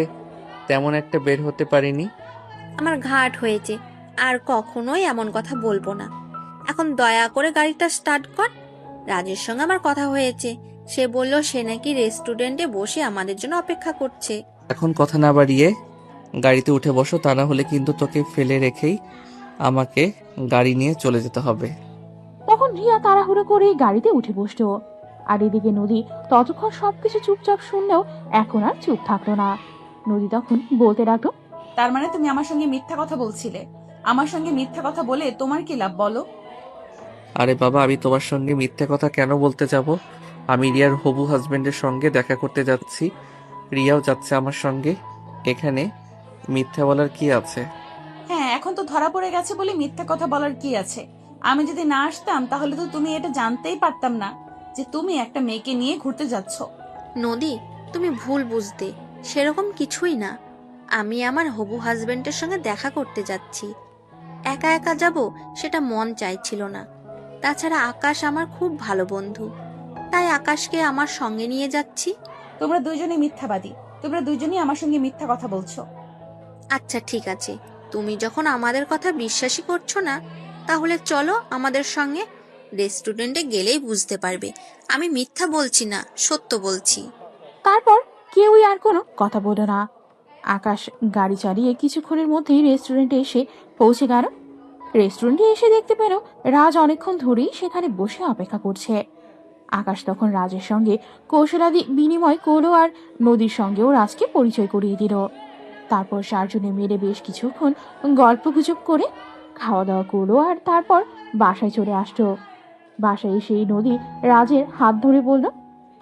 তেমন একটা বের হতে পারিনি। আমার ঘাট হয়েছে, আর কখনোই এমন কথা বলবো না। এখন দয়া করে গাড়িটা স্টার্ট কর। রাজের সঙ্গে আমার কথা হয়েছে, সে বলল সে নাকি রেস্টুরেন্টে বসে আমাদের জন্য অপেক্ষা করছে। এখন কথা না বাড়িয়ে গাড়িতে উঠে বসো, তা না হলে কিন্তু তোকে ফেলে রেখেই আমাকে গাড়ি নিয়ে চলে যেতে হবে। তখন রিয়া তাড়াহুড়ো করে গাড়িতে উঠে বসলো। আর এদিকে নদী ততক্ষণ সবকিছু চুপচাপ শুনলেও এখন আর চুপ থাকলো না। নদী তখন বলতে লাগলো, তার মানে তুমি আমার সঙ্গে মিথ্যা কথা বলছিলে? আমার সঙ্গে মিথ্যা কথা বলে তোমার কি লাভ বলো? আরে বাবা, আমি তোমার সঙ্গে মিথ্যে কথা কেন বলতে যাব? আমি রিয়ার হবু হাজবেন্ডের সঙ্গে দেখা করতে যাচ্ছি, রিয়াও যাচ্ছে আমার সঙ্গে, এখানে মিথ্যা বলার কি আছে? হ্যাঁ, এখন তো ধরা পড়ে গেছে বলে মিথ্যা কথা বলার কি আছে? আমি যদি না আসতাম তাহলে তো তুমি এটা জানতেই পারতাম না যে তুমি একটা মেয়েকে নিয়ে ঘুরতে যাচ্ছ। নদী, তুমি ভুল বুঝতে, সেরকম কিছুই না। আমি আমার হবু হাজবেন্ডের সঙ্গে দেখা করতে যাচ্ছি। একা একা যাব সেটা মন চাইছিল না। তাছাড়া আকাশ আমার খুব ভালো বন্ধু, তাই আকাশকে আমার সঙ্গে নিয়ে যাচ্ছি। তোমরা দুইজনই মিথ্যাবাদী, তোমরা দুইজনই আমার সঙ্গে মিথ্যা কথা বলছো। আচ্ছা ঠিক আছে, তুমি যখন আমাদের কথা বিশ্বাসই করছো না, তাহলে চলো আমাদের সঙ্গে। রেস্টুরেন্টে গেলেই বুঝতে পারবে আমি মিথ্যা বলছি না, সত্য বলছি। তারপর কেউই আর কোনো কথা বলল না। আকাশ গাড়ি চালিয়ে কিছুক্ষণের মধ্যেই রেস্টুরেন্টে এসে পৌঁছে গেল। রেস্টুরেন্টে এসে দেখতে পেল রাজ অনেকক্ষণ ধরেই সেখানে বসে অপেক্ষা করছে। আকাশ তখন রাজের সঙ্গে কৌশলাদি বিনিময় করলো আর নদীর সঙ্গেও রাজকে পরিচয় করিয়ে দিল। তারপর চারজনে মিলে বেশ কিছুক্ষণ গল্প গুজব করে খাওয়া দাওয়া করলো আর তারপর বাসায় চলে আসলো। বাসায় এসেই নদী রাজের হাত ধরে বলল,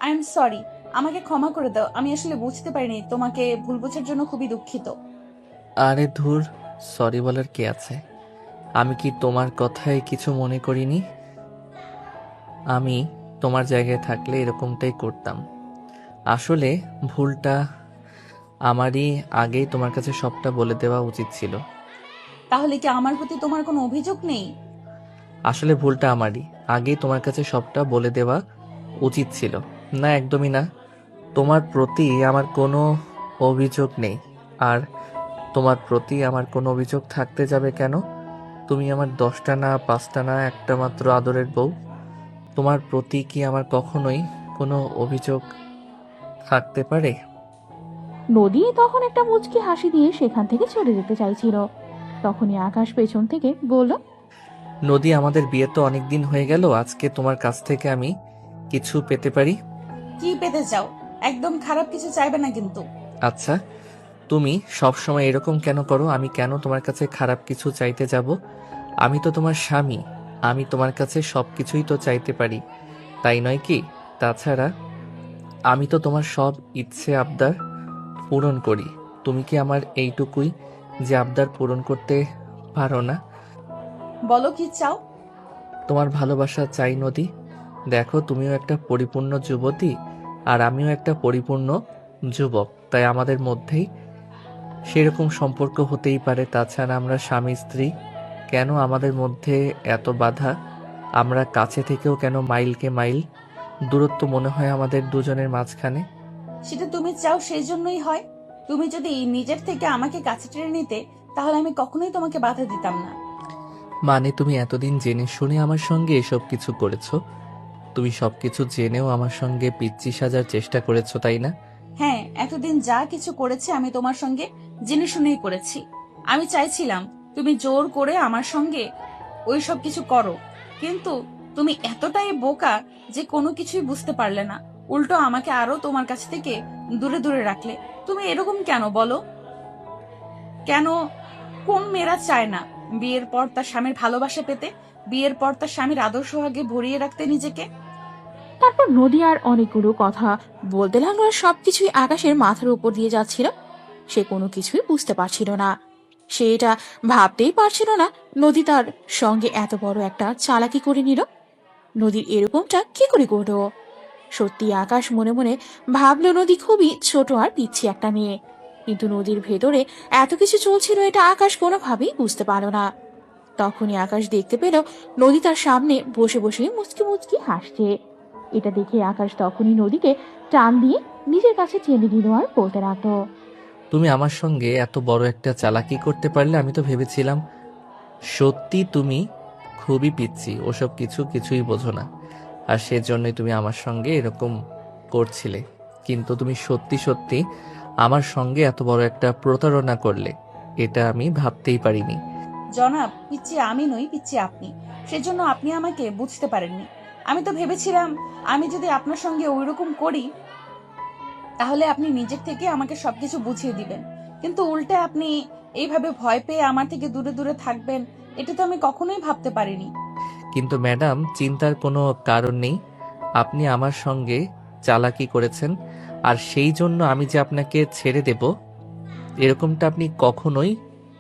আই এম সরি, আমাকে ক্ষমা করে দাও, আমি আসলে বুঝতে পারিনি, তোমাকে ভুল বোঝার জন্য খুবই দুঃখিত। আরে ধুর, সরি বলার কি আছে? আমি কি তোমার কথায় কিছু মনে করিনি? আমি তোমার জায়গায় থাকলে এরকমটাই করতাম। আসলে ভুলটা আমারই, আগেই তোমার কাছে সবটা বলে দেওয়া উচিত ছিল। তাহলে কি আমার প্রতি তোমার কোনো অভিযোগ নেই? আসলে ভুলটা আমারই, আগেই তোমার কাছে সবটা বলে দেওয়া উচিত ছিল। না, একদমই না। তোমার প্রতি আমার কোনো অভিযোগ নেই, আর তোমার প্রতি আমার কোনো অভিযোগ থাকতে যাবে কেন? তুমি আমার 10টা না 5টা না একটা মাত্র আদরের বউ। তোমার প্রতি কি আমার কখনোই কোনো অভিযোগ থাকতে পারে? নদী তখন একটা মুচকি হাসি দিয়ে সেখান থেকে চলে যেতে চাইছিল। তখনই আকাশ পেছন থেকে বলল, নদী, আমাদের বিয়ে তো অনেক দিন হয়ে গেল, আজকে তোমার কাছ থেকে আমি কিছু পেতে পারি? কি পেতে চাও? একদম খারাপ কিছু চাইবে না কিন্তু। আচ্ছা, তুমি সব সময় এরকম কেন করো? আমি কেন তোমার কাছে খারাপ কিছু চাইতে যাব? আমি তো তোমার স্বামী, আমি তোমার কাছে সবকিছুই তো চাইতে পারি, তাই নয় কি? তাছাড়া আমি তো তোমার সব ইচ্ছে আবদার পূরণ করি। তুমি কি আমার এইটুকুই যে আবদার পূরণ করতে পারো না? বলো কি চাও? তোমার ভালোবাসা চাই নদী। দেখো, তুমিও একটা পরিপূর্ণ যুবতী আর আমিও একটা পরিপূর্ণ যুবক, তাই আমাদের মধ্যেই সেরকম সম্পর্ক হতেই পারে। তাছাড়া আমরা স্বামী স্ত্রী, কেন আমাদের মধ্যে এত বাধা? আমরা কাছে থেকেও কেন মাইলকে মাইল দূরত্ব মনে হয় আমাদের দুজনের মাঝখানে? সেটা তুমি চাও সেই জন্যই হয়। তুমি যদি নিজের থেকে আমাকে কাছে টেনে নিতে, তাহলে আমি কখনোই তোমাকে বাধা দিতাম না। মানে তুমি এতদিন জেনে শুনে আমার সঙ্গে এসব কিছু করেছো? তুমি সবকিছু জেনেও আমার সঙ্গে পিচ্চি সাজার চেষ্টা করেছো, তাই না? হ্যাঁ, এতদিন যা কিছু করেছি আমি তোমার সঙ্গে জেনে শুনেই করেছি। আমি চাইছিলাম তুমি জোর করে আমার সঙ্গে ওই সব কিছু করো, কিন্তু তুমি এতটাই বোকা যে কোনো কিছুই বুঝতে পারলে না। উল্টো আমাকে আরো তোমার কাছ থেকে দূরে দূরে রাখলে। তুমি এরকম কেন বলো? কেন? কোন মেয়েরা চায় না বিয়ের পর তার স্বামীর ভালোবাসা পেতে, বিয়ের পর তার স্বামীর আদর্শ আগে ভরিয়ে রাখতে নিজেকে? তারপর নদী আর অনেকগুলো কথা বলতে লাগলো আর সবকিছুই আকাশের মাথার উপর দিয়ে যাচ্ছিল। সে কোনো কিছুই বুঝতে পারছিল না। সে এটা ভাবতেই পারছিল না নদী তার সঙ্গে এত বড় একটা চালাকি করে নিল। নদীর এরকমটা কি করে করলো? সত্যি আকাশ মনে মনে ভাবলো নদী খুবই ছোট আর পিচ্ছি একটা মেয়ে, কিন্তু নদীর ভেতরে এত কিছু চলছিল এটা আকাশ কোনোভাবেই বুঝতে পারল না। তখনই আকাশ দেখতে পেল নদী তার সামনে বসে বসে মুচকি মুচকি হাসছে। এটা দেখে আকাশ তখনই নদীকে টান দিয়ে নিজের কাছে টেনে দিল আর বলতে লাগলো, তুমি আমার সঙ্গে এত বড় একটা চালাকি করতে পারলে? আমি তো ভেবেছিলাম সত্যি তুমি খুবই পিচ্ছি, ওসব কিছুই বোঝো না, আর সেজন্যই তুমি আমার সঙ্গে এরকম করছিলে। কিন্তু তুমি সত্যি সত্যি আমার সঙ্গে এত বড় একটা প্রতারণা করলে, এটা আমি ভাবতেই পারিনি। জনাব, পিচ্ছি আমি নই, পিচ্ছি আপনি। সেজন্য আপনি আমাকে বুঝতে পারেননি। আমি তো ভেবেছিলাম আমি যদি আপনার সঙ্গে ওইরকম করি, তাহলে আপনি নিজের থেকে আমাকে সবকিছু বুঝিয়ে দিবেন, কিন্তু উল্টে আপনি এইভাবে ভয় পেয়ে আমার থেকে দূরে দূরে থাকবেন, এটা তো আমি কখনোই ভাবতে পারিনি। কিন্তু ম্যাডাম, চিন্তার কোনো কারণ নেই। আপনি আমার সঙ্গে চালাকি করেছেন, আর সেই জন্য আমি যে আপনাকে ছেড়ে দেব এরকমটা আপনি কখনোই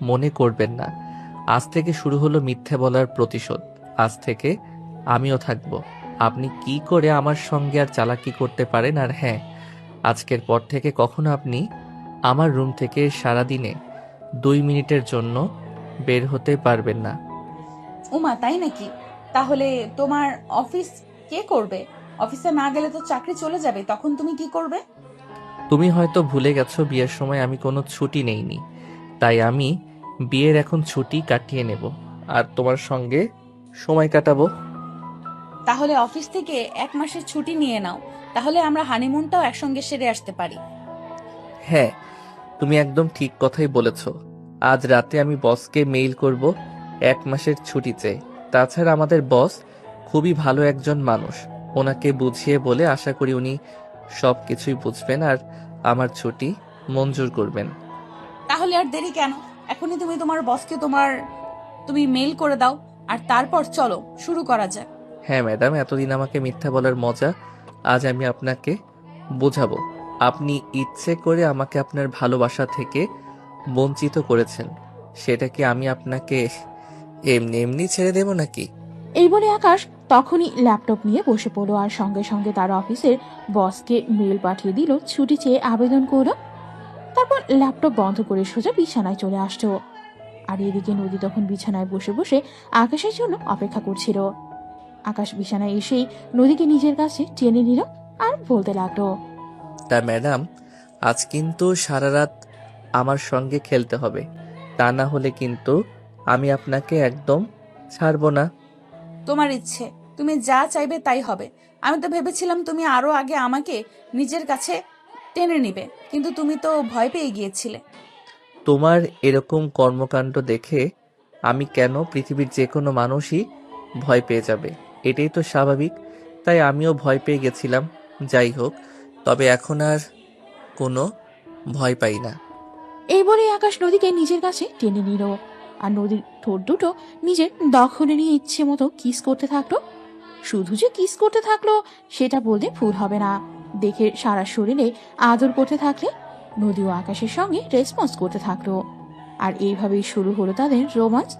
মনে করবেন না। আজ থেকে শুরু হলো মিথ্যে বলার প্রতিশোধ। আজ থেকে আমিও থাকব। আপনি কি করে আমার সঙ্গে আর চালাকি করতে পারেন? আর হ্যাঁ, আজকের পর থেকে কখনো আপনি আমার রুম থেকে সারাদিনে 2 মিনিটের জন্য বের হতে পারবেন না। উমা, তাই নাকি? তাহলে তোমার অফিস কে করবে? অফিসে না গেলে তো চাকরি চলে যাবে, তখন তুমি কি করবে? তুমি হয়তো ভুলে গেছো বিয়ের সময় আমি কোনো ছুটি নেইনি, তাই আমি বিয়ের এখন ছুটি কাটিয়ে নেব আর তোমার সঙ্গে সময় কাটাবো। তাহলে অফিস থেকে 1 মাসের ছুটি নিয়ে নাও, তাহলে আমরা হানিমুনটাও একসঙ্গে সেরে আসতে পারি। হ্যাঁ, তুমি একদম ঠিক কথাই বলেছ। আজ রাতে আমি বসকে মেইল করব 1 মাসের ছুটি চেয়ে। তাছাড়া আমাদের বস খুবই ভালো একজন মানুষ, ওনাকে বুঝিয়ে বলে আশা করি উনি সব কিছুই বুঝবেন আর আমার ছুটি মঞ্জুর করবেন। তাহলে আর দেরি কেন? এখনই তুমি তোমার বসকে তুমি মেইল করে দাও, আর তারপর চলো শুরু করা যাক। হ্যাঁ ম্যাডাম, এতদিন আমাকে মিথ্যা বলার মজা আজ আমি আপনাকে বোঝাবো। আপনি ইচ্ছে করে আমাকে আপনার ভালোবাসা থেকে বঞ্চিত করেছেন, সেটা কি আমি আপনাকে এমনি এমনি ছেড়ে দেব নাকি? এই বলে আকাশ তখনই ল্যাপটপ নিয়ে বসে পড়লো আর সঙ্গে সঙ্গে তার অফিসের বসকে মেল পাঠিয়ে দিল ছুটি চেয়ে আবেদন করলো। তারপর ল্যাপটপ বন্ধ করে সোজা বিছানায় চলে আসতো। আর এদিকে নদী তখন বিছানায় বসে বসে আকাশের জন্য অপেক্ষা করছিল। আকাশ বিছানায় এসেই নদীকে নিজের কাছে টেনে নিল আর বলতে লাগলো, তা ম্যাডাম, আজ কিন্তু সারা রাত আমার সঙ্গে খেলতে হবে, তা না হলে কিন্তু আমি আপনাকে একদম ছাড়বো না। তোমার ইচ্ছে, তুমি যা চাইবে তাই হবে। আমি তো ভেবেছিলাম তুমি আরো আগে আমাকে নিজের কাছে টেনে নিবে, কিন্তু তুমি তো ভয় পেয়ে গিয়েছিলে। তোমার এরকম কর্মকাণ্ড দেখে আমি কেন, পৃথিবীর যে কোনো মানুষই ভয় পেয়ে যাবে, এটাই তো স্বাভাবিক। তাই আমিও ভয় পেয়ে গেছিলাম। যাই হোক, তবে এখন আর কোনো ভয় পাই না। এই বলে আকাশ নদীকে নিজের কাছে টেনে নিল আর নদীর ঠোঁট দুটো নিজের দখলে নিয়ে ইচ্ছে মতো কিস করতে থাকলো। শুধু যে কিস করতে থাকলো সেটা বলতে ভুল হবে না, দেখে সারা শরীরে আদর করতে থাকলে নদীও আকাশের সঙ্গে রেসপন্স করতে থাকলো। আর এইভাবেই শুরু হলো তাদের রোমান্স।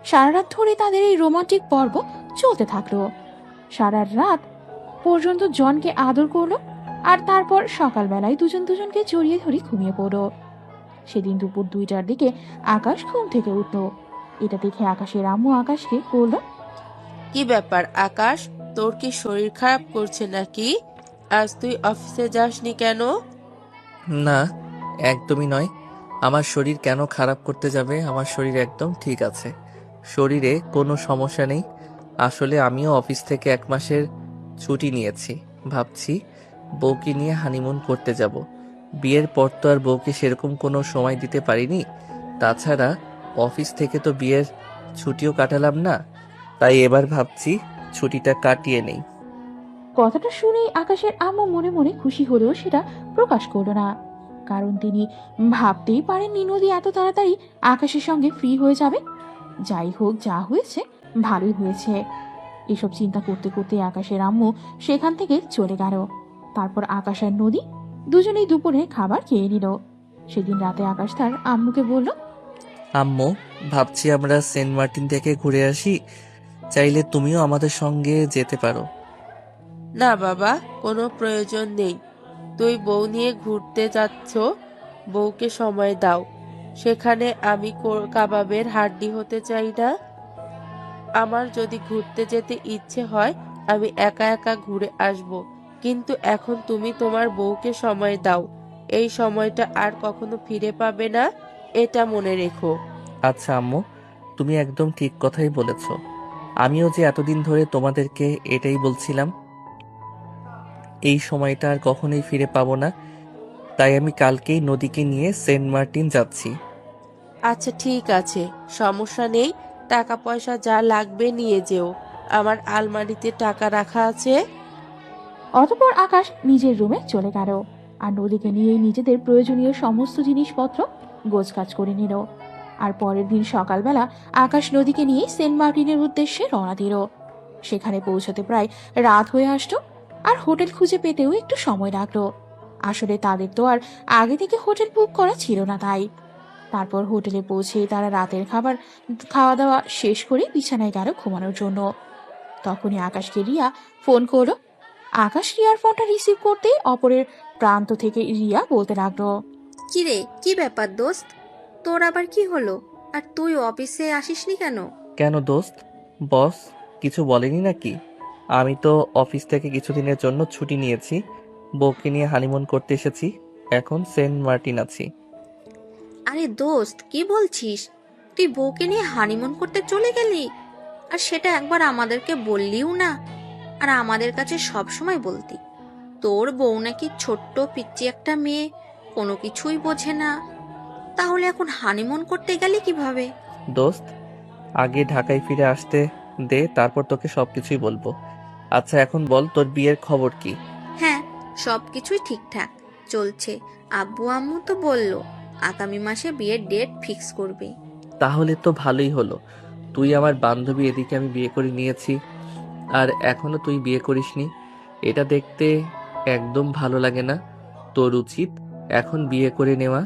সারা রাত ধরে তাদের এই রোমান্টিক পর্ব চলতে থাকলো। সারা রাত পর্যন্ত জনকে আদর করলো আর তারপর সকালবেলায় দুজন দুজনকে জড়িয়ে ধরে ঘুমিয়ে পড়লো। সেদিন দুপুর 2টার দিকে আকাশ ঘুম থেকে উঠল। এটা দেখে আকাশের আম্মু আকাশকে বলল, কি ব্যাপার আকাশ, তোর কি শরীর খারাপ করছে নাকি? আজ তুই অফিসে যাসনি কেন? না, একদমই নয়। আমার শরীর কেন খারাপ করতে যাবে? আমার শরীর একদম ঠিক আছে, শরীরে কোনো সমস্যা নেই। আসলে আমিও অফিস থেকে 1 মাসের ছুটি নিয়েছি। ভাবছি বউকে নিয়ে হানিমুন করতে যাব। বিয়ের পর তো আর বউকে সেরকম কোনো সময় দিতে পারিনি। তাছাড়া অফিস থেকে তো বিয়ের ছুটিও কাটালাম না, তাই এবার ভাবছি ছুটিটা কাটিয়ে নেই। কথাটা শুনেই আকাশের আম্মু মনে মনে খুশি হলেও সেটা প্রকাশ করলো না, কারণ তিনি ভাবতেই পারেননি নদী এত তাড়াতাড়ি আকাশের সঙ্গে ফ্রি হয়ে যাবে। যাই হোক, যা হয়েছে ভালোই হয়েছে। এসব চিন্তা করতে করতে আকাশের আম্মু সেখান থেকে চলে গেল। তারপর আকাশ আর নদী দুজনেই দুপুরে খাবার খেয়ে নিল। সেদিন রাতে আকাশ তার আম্মুকে বলল, আম্মু, ভাবছি আমরা সেন্ট মার্টিন থেকে ঘুরে আসি, চাইলে তুমিও আমাদের সঙ্গে যেতে পারো। না বাবা, কোনো প্রয়োজন নেই। তুই বউ নিয়ে ঘুরতে যাচ্ছ, বউকে সময় দাও। সেখানে আমি কাবাবের হাড্ডি হতে চাই না। আমার যদি ঘুরতে যেতে ইচ্ছে হয় আমি একা একা ঘুরে আসব, কিন্তু এখন তুমি তোমার বউকে সময় দাও। এই সময়টা আর কখনো ফিরে পাবে না, এটা মনে রেখো। আচ্ছা আম্মু, তুমি একদম ঠিক কথাই বলেছ। আমিও যে এতদিন ধরে তোমাদেরকে এটাই বলছিলাম, এই সময়টা আর কখনোই ফিরে পাবো না। তাই আমি কালকেই নদীকে নিয়ে সেন্ট মার্টিন যাচ্ছি। আচ্ছা ঠিক আছে, সমস্যা নেই। টাকা পয়সা যা লাগবে নিয়ে যেও, আমার আলমারিতে টাকা রাখা আছে। অতঃপর আকাশ নিজের রুমে চলে গেল আর নদীকে নিয়ে নিজেদের প্রয়োজনীয় সমস্ত জিনিসপত্র গোছগাছ করে নিল। আর পরের দিন সকালবেলা আকাশ নদীকে নিয়ে সেন্ট মার্টিনের উদ্দেশ্যে রওনা দিল। সেখানে পৌঁছাতে প্রায় রাত হয়ে আসতো আর হোটেল খুঁজে পেতেও একটু সময় লাগলো। আসলে তাদের তো আর আগে থেকে হোটেল বুক করা ছিল না, তাই তারপর হোটেলে পৌঁছে তারা রাতের খাওয়া দাওয়া শেষ করে বিছানায় গেল ঘুমানোর জন্য। তখনই আকাশকে রিয়া ফোন করলো। আকাশ রিয়ার ফোনটা রিসিভ করতে অপরের প্রান্ত থেকে রিয়া বলতে লাগলো, কি রে, কি ব্যাপার দোস্ত? তোর আবার কি হলো? আর তুই অফিসে আসিসনি কেন? কেন দোস্ত, বস কিছু বলেনি নাকি? আমি তো অফিস থেকে কিছুদিনের জন্য ছুটি নিয়েছি, বউকে নিয়ে হানিমুন করতে এসেছি। এখন সেন্ট মার্টিন আছি। আরে দোস্ত, কি বলছিস? তুই বউকে নিয়ে হানিমুন করতে চলে গেলি? আর সেটা একবার আমাদেরকে বললিও না। আর আমাদের কাছে সব সময় বলতি তোর বউ নাকি ছোট্ট পিচ্চি একটা মেয়ে, কোনো কিছুই বোঝে না। তাহলে এখন হানিমুন করতে গেলি কিভাবে? দোস্ত, আগে ঢাকায় ফিরে আসতে দে, তারপর তোকে সবকিছুই বলবো। আচ্ছা এখন বল, তোর বিয়ের খবর কি? হ্যাঁ, সব কিছুই ঠিকঠাক চলছে। আব্বু আম্মু তো বললো আগামী মাসে বিয়ের ডেট ফিক্স করবে। তাহলে তো ভালোই হলো। তুই আমার বান্ধবী, এদিকে আমি বিয়ে করে নিয়েছি, আর এখনো তুই বিয়ে করিসনি। এটা দেখতে একদম ভালো লাগে না। তোর উচিত এখন বিয়ে করে নেওয়া।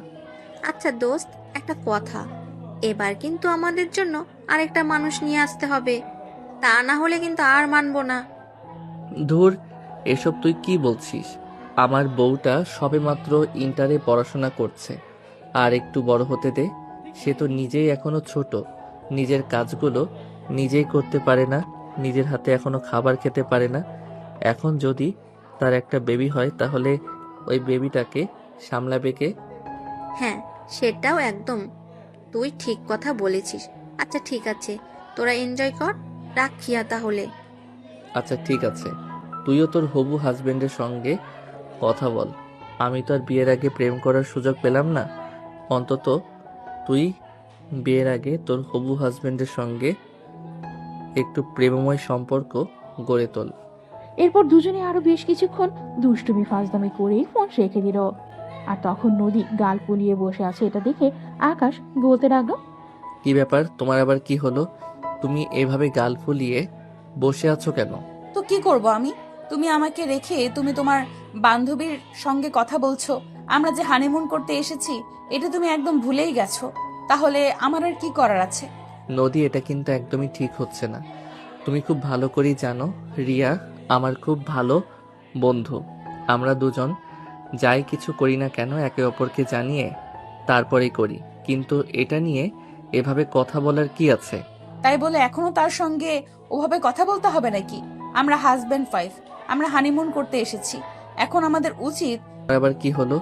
আচ্ছা দোস্ত, একটা কথা, এবার কিন্তু আমাদের জন্য আরেকটা মানুষ নিয়ে আসতে হবে, তা না হলে কিন্তু আর মানবো না। ধুর, এসব তুই কি বলছিস? আমার বউটা সবেমাত্র ইন্টারে পড়াশোনা করছে, আর একটু বড় হতে দে। সে তো নিজেই এখনো ছোট, নিজের কাজগুলো নিজেই করতে পারে না, নিজের হাতে এখনো খাবার খেতে পারে না। এখন যদি তার একটা বেবি হয় তাহলে ওই বেবিটাকে সামলাবে কে? হ্যাঁ, সেটাও একদম তুই ঠিক কথা বলেছিস। আচ্ছা ঠিক আছে, তোরা এনজয় কর, রাখিয়া তাহলে। আচ্ছা ঠিক আছে, তুইও তোর হবু হাজবেন্ডের সঙ্গে কথা বল। আমি তো আর বিয়ের আগে প্রেম করার সুযোগ পেলাম না। অন্তত তুই বিয়ের আগে তোর হবু হাজবেন্ডের সঙ্গে একটু প্রেমময় সম্পর্ক গড়ে তোল। এরপর দুজনে আরো বেশ কিছুক্ষণ দুষ্টুমি ফাজদামি করেই ফোন রেখে দিল। আর তখন নদী গাল ফুলিয়ে বসে আছে এটা দেখে আকাশ বলতে লাগলো, কি ব্যাপার, তোমার আবার কি হলো? তুমি এভাবে গাল ফুলিয়ে বসে আছো কেন? তো কি করব আমি? তুমি আমাকে রেখে তুমি তোমার বান্ধবীর সঙ্গে কথা বলছো। আমরা যে হানিমুন করতে এসেছি এটা তুমি একদম ভুলেই গেছো। তাহলে আমার আর কি করার আছে? নদী, এটা কিন্তু একদমই ঠিক হচ্ছে না। তুমি খুব ভালো করেই জানো রিয়া আমার খুব ভালো বন্ধু। আমরা দুজন যাই কিছু করি না কেন একে অপরকে জানিয়ে তারপরেই করি, কিন্তু এটা নিয়ে এভাবে কথা বলার কি আছে? তাই বলে এখনো তার সঙ্গে ওভাবে কথা বলতে হবে নাকি? আমরা হাজবেন্ড ওয়াইফ, আমরা হানিমুন করতে এসেছি। এখন আমাদের উচিত। আবার কি হলো?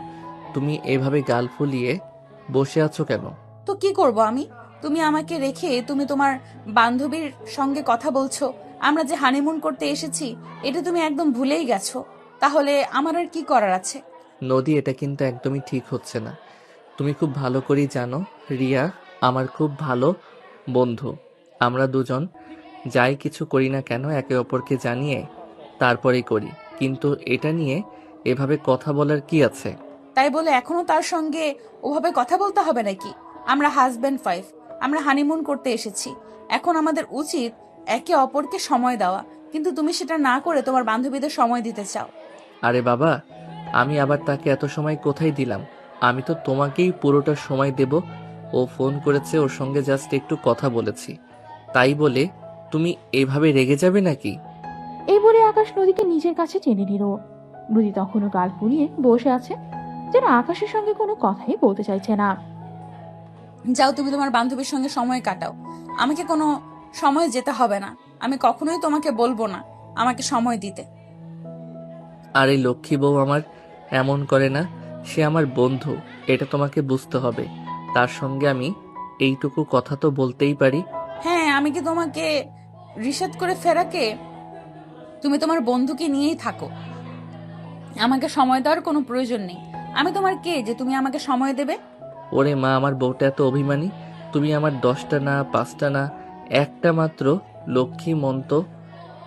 তুমি এভাবে গাল ফুলিয়ে বসে আছো কেন? তো কি করব আমি? তুমি আমাকে রেখে তুমি তোমার বান্ধবীর সঙ্গে কথা বলছো। আমরা যে হানিমুন করতে এসেছি এটা তুমি একদম ভুলেই গেছো। তাহলে আমার আর কি করার আছে? নদী, এটা কিন্তু একদমই ঠিক হচ্ছে না। তুমি খুব ভালো করেই জানো রিয়া আমার খুব ভালো বন্ধু। আমরা দুজন যাই কিছু করি না কেন একে অপরকে জানিয়ে তারপরেই করি, কিন্তু এটা নিয়ে এভাবে কথা বলার কি আছে? তাই বলে এখনো তার সঙ্গে ওভাবে কথা বলতে হবে নাকি? আমরা হাজবেন্ড ওয়াইফ, আমরা হানিমুন করতে এসেছি। এখন আমাদের উচিত একে অপরকে সময় দেওয়া, কিন্তু তুমি সেটা না করে তোমার বান্ধবীদের সময় দিতে চাও। আরে বাবা, আমি আবার তাকে এত সময় কোথায় দিলাম? আমি তো তোমাকেই পুরোটা সময় দেব। ও ফোন করেছে, ওর সঙ্গে জাস্ট একটু কথা বলেছি, তাই বলে তুমি এভাবে রেগে যাবে নাকি? এই বলে আকাশ নদীকে নিজের কাছে টেনে নিল। নদী তখনও গাল ফুলিয়ে বসে আছে, যেন আকাশের সঙ্গে কোনো কথাই বলতে চাইছে না। যাও, তুমি তোমার বান্ধবীর সঙ্গে সময় কাটাও। আমাকে কোনো সময় যেতে হবে না। আমি কখনোই তোমাকে বলবো না আমাকে সময় দিতে। আর এই লক্ষ্মী বউ আমার এমন করে না। সে আমার বন্ধু, এটা তোমাকে বুঝতে হবে। তার সঙ্গে আমি এইটুকু কথা তো বলতেই পারি। হ্যাঁ, আমি কি তোমাকে রিশাদ করে ফেরাকে? তুমি তোমার বন্ধুকে নিয়েই থাকো। আমাকে সময় দেওয়ার কোনো প্রয়োজন নেই। আমি তোমার কে যে তুমি আমাকে সময় দেবে? ওরে মা, আমার বউটা এত অভিমানী। তুমি আমার 10টা না 5টা না, একটা মাত্র লক্ষ্মী মন্ত।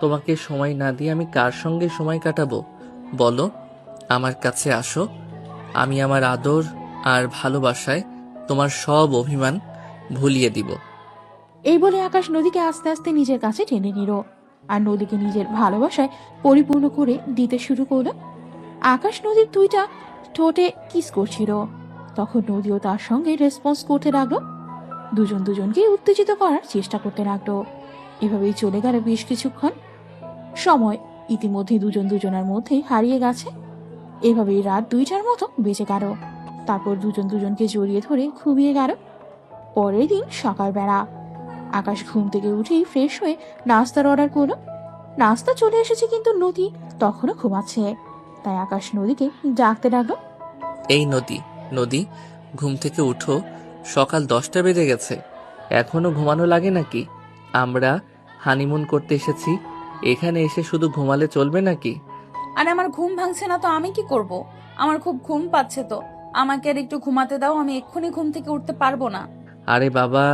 তোমাকে সময় না দিয়ে আমি কার সঙ্গে সময় কাটাবো বলো? আমার কাছে আসো, আমি আমার আদর আর ভালোবাসায় তোমার সব অভিমান ভুলিয়ে দিব। এই বলে আকাশ নদীকে আস্তে আস্তে নিজের কাছে টেনে নিল আর নদীকে নিজের ভালোবাসায় পরিপূর্ণ করে দিতে শুরু করলো। আকাশ নদীর দুইটা ঠোঁটে কিস করছিল, তখন নদীও তার সঙ্গে রেসপন্স করতে লাগলো। দুজন দুজনকে উত্তেজিত করার চেষ্টা করতে লাগলো। এভাবেই চলে গেল বেশ কিছুক্ষণ সময়। ইতিমধ্যে দুজন দুজনের মধ্যে হারিয়ে গেছে। এভাবেই রাত 2টার মতো বেঁচে গেল। তারপর দুজন দুজনকে জড়িয়ে ধরে ঘুমিয়ে গেল। পরের দিন সকালবেলা আকাশ ঘুম থেকে উঠেই ফ্রেশ হয়ে নাস্তার অর্ডার করলো। নাস্তা চলে এসেছে, কিন্তু নদী তখনও ঘুমাচ্ছে। তাই আকাশ নদীকে ডাকতে লাগলো, এই নদী, নদী, ঘুম থেকে উঠো, সকাল 10টা বেজে গেছে। এখনো ঘুমানো লাগে নাকি? আমরা হানিমুন করতে এসেছি, এখানে এসে শুধু ঘুমালে চলবে নাকি? আর আমার ঘুম ভাঙছে না তো আমি কি করব? আমার খুব ঘুম পাচ্ছে, তো আমাকে আর একটু ঘুমাতে দাও। আমি এক্ষুনি ঘুম থেকে উঠতে পারবো না। আরে বাবা,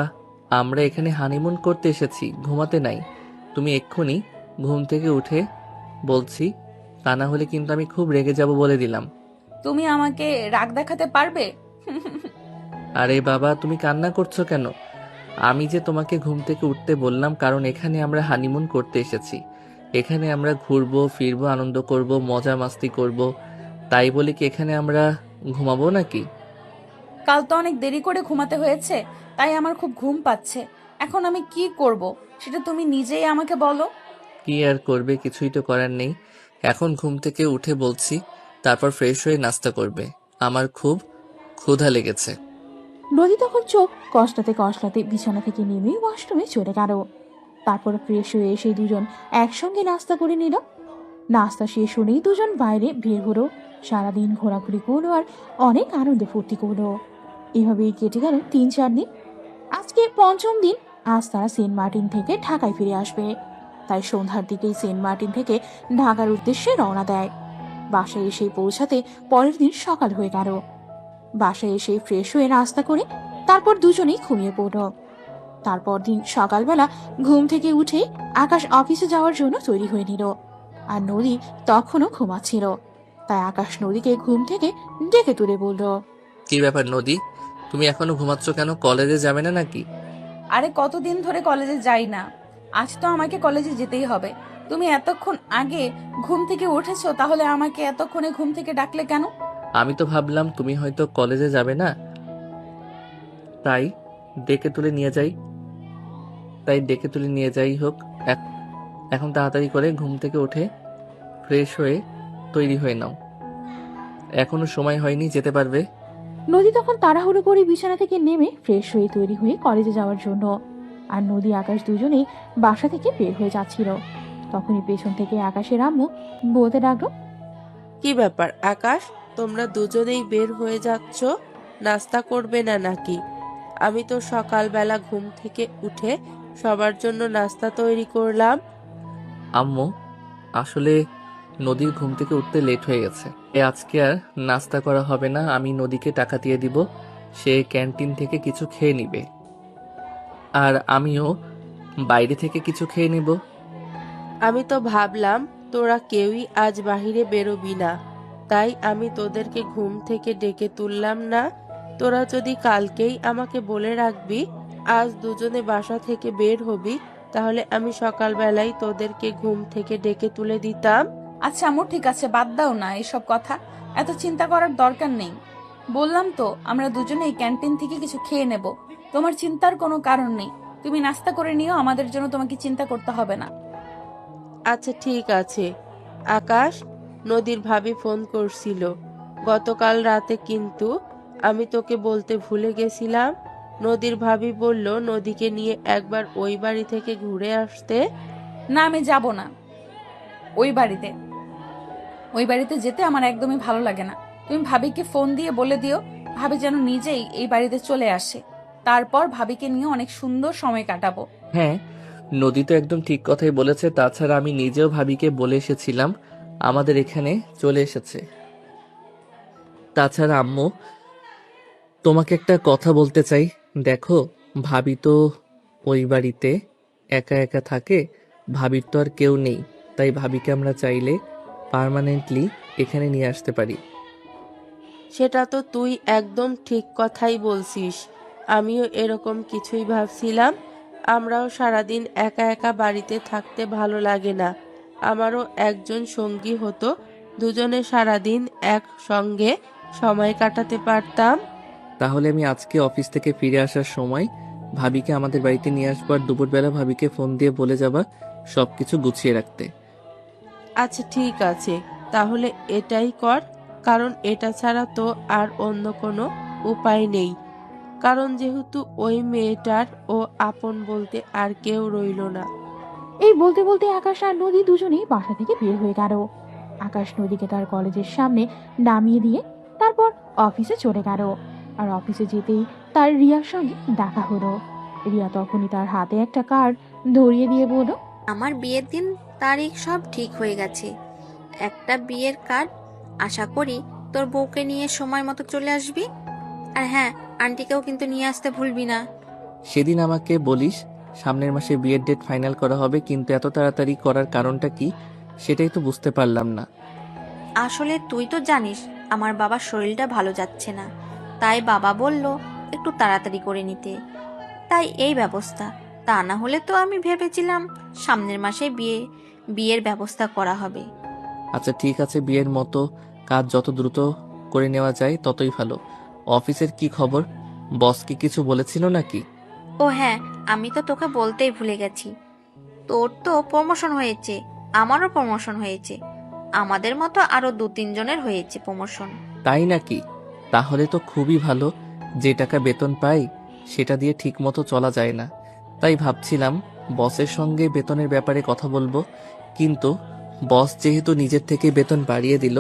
আমরা এখানে হানিমুন করতে এসেছি, ঘুমাতে নাই। তুমি এক্ষুনি ঘুম থেকে উঠে বলছি, তা না হলে কিন্তু আমি খুব রেগে যাব বলে দিলাম। তুমি আমাকে রাগ দেখাতে পারবে? আরে বাবা, তুমি কান্না করছো কেন? আমি যে তোমাকে ঘুম থেকে উঠতে বললাম কারণ এখানে আমরা হানিমুন করতে এসেছি। এখানে আমরা ঘুরবো ফিরবো, আনন্দ করব, মজা মাস্তি করব। তাই বলি কি এখানে আমরা ঘুমাবো নাকি? কাল তো অনেক দেরি করে ঘুমাতে হয়েছে, তাই আমার খুব ঘুম পাচ্ছে। এখন আমি কি করব সেটা তুমি নিজেই আমাকে বলো। কি আর করবে, কিছুই তো করার নেই। এখন ঘুম থেকে উঠে বলছি, তারপর ফ্রেশ হয়ে নাস্তা করবে। আমার খুব ক্ষুধা লেগেছে। নদী তখন চোখ কষলাতে কষলাতে বিছানা থেকে নেমে ওয়াশরুমে চলে গেল। তারপর ফ্রেশ হয়ে এসে দুজন একসঙ্গে নাস্তা করে নিল। নাস্তা শেষ হলেই দুজন বাইরে বের হলো সারাদিন ঘোরাঘুরি করলো আর অনেক আনন্দে ফুর্তি করলো। এভাবেই কেটে গেল 3-4 দিন। আজকে 5ম দিন। আজ তারা সেন্ট মার্টিন থেকে ঢাকায় ফিরে আসবে, তাই সন্ধ্যার দিকেই সেন্ট মার্টিন থেকে ঢাকার উদ্দেশ্যে রওনা দেয়। বাসায় এসে পৌঁছাতে পরের দিন সকাল হয়ে গেল। বাসায় এসে ফ্রেশ হয়ে নাস্তা করে তারপর দুজনেই ঘুমিয়ে পড়ল। তারপর দিন সকালবেলা ঘুম থেকে উঠে আকাশ অফিসে যাওয়ার জন্য তৈরি হয়ে নিল, আর নদী তখনও ঘুমাচ্ছিল। তাই আকাশ নদীকে ঘুম থেকে ডেকে তুলে বলল, কি ব্যাপার নদী, তুমি এখনো ঘুমাচ্ছ কেন? কলেজে যাবে না নাকি? আরে কতদিন ধরে কলেজে যাই না, আজ তো আমাকে কলেজে যেতেই হবে। তুমি এতক্ষণ আগে ঘুম থেকে উঠেছো, তাহলে আমাকে এতক্ষণে ঘুম থেকে ডাকলে কেন? আমি তো ভাবলাম তুমি হয়তো কলেজে যাবে না, তাই ডেকে তুলে নিয়ে যাই। হোক, এখন তাড়াতাড়ি করে ঘুম থেকে উঠে ফ্রেশ হয়ে তৈরি হয়ে নাও, এখনো সময় হয়নি, যেতে পারবে? নদী তখন তাড়াহুড়ো করে বিছানা থেকে নেমে ফ্রেশ হয়ে তৈরি হয়ে কলেজে যাওয়ার জন্য। আর নদী আকাশ দুজনেই বাসা থেকে বের হয়ে যাচ্ছিল। তখনই পেছন থেকে আকাশের আম্মু বলতে ডাকলো, কি ব্যাপার আকাশ, তোমরা দুজনেই বের হয়ে যাচ্ছ? নাস্তা করবে না নাকি? আমি তো সকালবেলা ঘুম থেকে উঠে সবার জন্য নাস্তা তৈরি করলাম। আম্মু, আসলে নদীর ঘুম থেকে উঠতে লেট হয়ে গেছে, আজকে আর নাস্তা করা হবে না। আমি নদীকে টাকা দিয়ে দিব, সে ক্যান্টিন থেকে কিছু খেয়ে নিবে, আর আমিও বাইরে থেকে কিছু খেয়ে নিব। আমি তো ভাবলাম তোরা কেউই আজ বাহিরে বেরোবি না, তাই আমি তোদেরকে ঘুম থেকে ডেকে তুললাম না। তোরা যদি কালকেই আমাকে বলে রাখবি আজ দুজনে বাসা থেকে বের হবি, তাহলে আমি সকালবেলায় তোদেরকে ঘুম থেকে ডেকে তুলে দিতাম। আচ্ছা আম্মু, ঠিক আছে, বাদ দাও না এসব কথা, এত চিন্তা করার দরকার নেই। বললাম তো আমরা দুজনেই ক্যান্টিন থেকে কিছু খেয়ে নেব, তোমার চিন্তার কোনো কারণ নেই। তুমি নাস্তা করে নিও, আমাদের জন্য তোমাকে চিন্তা করতে হবে না। আচ্ছা ঠিক আছে। আকাশ, নদীর ভাবি ফোন করছিল গতকাল রাতে, কিন্তু আমি তোকে বলতে ভুলে গেছিলাম। নদীর ভাবি বলল নদীকে নিয়ে একবার ওই বাড়ি থেকে ঘুরে আসতে। না, আমি যাব না ওই বাড়িতে। ওই বাড়িতে যেতে আমার একদমই ভালো লাগে না। তুমি ভাবিকে ফোন দিয়ে বলে দিও, ভাবি যেন নিজেই এই বাড়িতে চলে আসে, তারপর ভাবিকে নিয়ে অনেক সুন্দর সময় কাটাবো। হ্যাঁ, নদী তো একদম ঠিক কথাই বলেছে। তাছাড়া আমি নিজেও ভাবিকে বলে এসেছিলাম আমাদের এখানে চলে এসেছে। তাছাড়া আম্মু, তোমাকে একটা কথা বলতে চাই। দেখো, ভাবি তো ওই বাড়িতে একা একা থাকে, ভাবির তো আর কেউ নেই, তাই ভাবিকে আমরা চাইলে পার্মানেন্টলি এখানে নিয়ে আসতে পারি। সেটা তো তুই একদম ঠিক কথাই বলছিস, আমিও এরকম কিছুই ভাবছিলাম। আমরাও সারাদিন একা একা বাড়িতে থাকতে ভালো লাগে না, আমারও একজন সঙ্গী হতো, দুজনে সারাদিন একসঙ্গে সময় কাটাতে পারতাম। তাহলে আমি আজকে অফিস থেকে ফিরে আসার সময় ভাবিকে আমাদের বাড়িতে নিয়ে আসবো, আর দুপুরবেলা ভাবিকে ফোন দিয়ে বলে যাবা সবকিছু গুছিয়ে রাখতে। আচ্ছা ঠিক আছে, তাহলে এটাই কর, কারণ এটা ছাড়া তো আর অন্য কোনো উপায় নেই। কারণ যেহেতু ওই মেয়েটার ও আপন বলতে আর কেউ রইল না। এই বলতে বলতে আকাশ আর নদী দুজনেই বাসা থেকে বের হয়ে গেল। আকাশ নদীকে তার কলেজের সামনে নামিয়ে দিয়ে তারপর অফিসে চলে গেল। আর অফিসে যেতেই তার রিয়ার সঙ্গে দেখা হলো। রিয়া তখনই তার হাতে একটা কার্ড ধরিয়ে দিয়ে বলল, আমার বিয়ের দিন তারিখ সব ঠিক হয়ে গেছে, একটা বিয়ের কার্ড। আশা করি তোর বউকে নিয়ে সময় মতো চলে আসবি। আর হ্যাঁ, আন্টিকেও কিন্তু নিয়ে আসতে ভুলবি না। সেদিন আমাকে বলিস সামনের মাসে বিয়ের ডেট ফাইনাল করা হবে, কিন্তু এত তাড়াতাড়ি করার কারণটা কি সেটাই তো বুঝতে পারলাম না। আসলে তুই তো জানিস আমার বাবার শরীরটা ভালো যাচ্ছে না, তাই বাবা বলল একটু তাড়াতাড়ি করে নিতে, তাই এই ব্যবস্থা। তা না হলে তো আমি ভেবেছিলাম সামনের মাসে বিয়ের ব্যবস্থা করা হবে। আচ্ছা ঠিক আছে, বিয়ের মতো কাজ যত দ্রুত করে নেওয়া যায় ততই ভালো। অফিসের কি খবর? বস কি কিছু বলেছিল নাকি? ও হ্যাঁ, আমি তো তোকে বলতেই ভুলে গেছি, তোর তো প্রমোশন হয়েছে, আমারও প্রমোশন হয়েছে, আমাদের মতো আরো 2-3 জনের হয়েছে প্রমোশন। তাই নাকি? তাহলে তো খুবই ভালো। যে টাকা বেতন পাই সেটা দিয়ে ঠিক মতো চলা যায় না, তাই ভাবছিলাম বসের সঙ্গে বেতনের ব্যাপারে কথা বলবো, কিন্তু বস যেহেতু নিজের থেকে বেতন বাড়িয়ে দিল,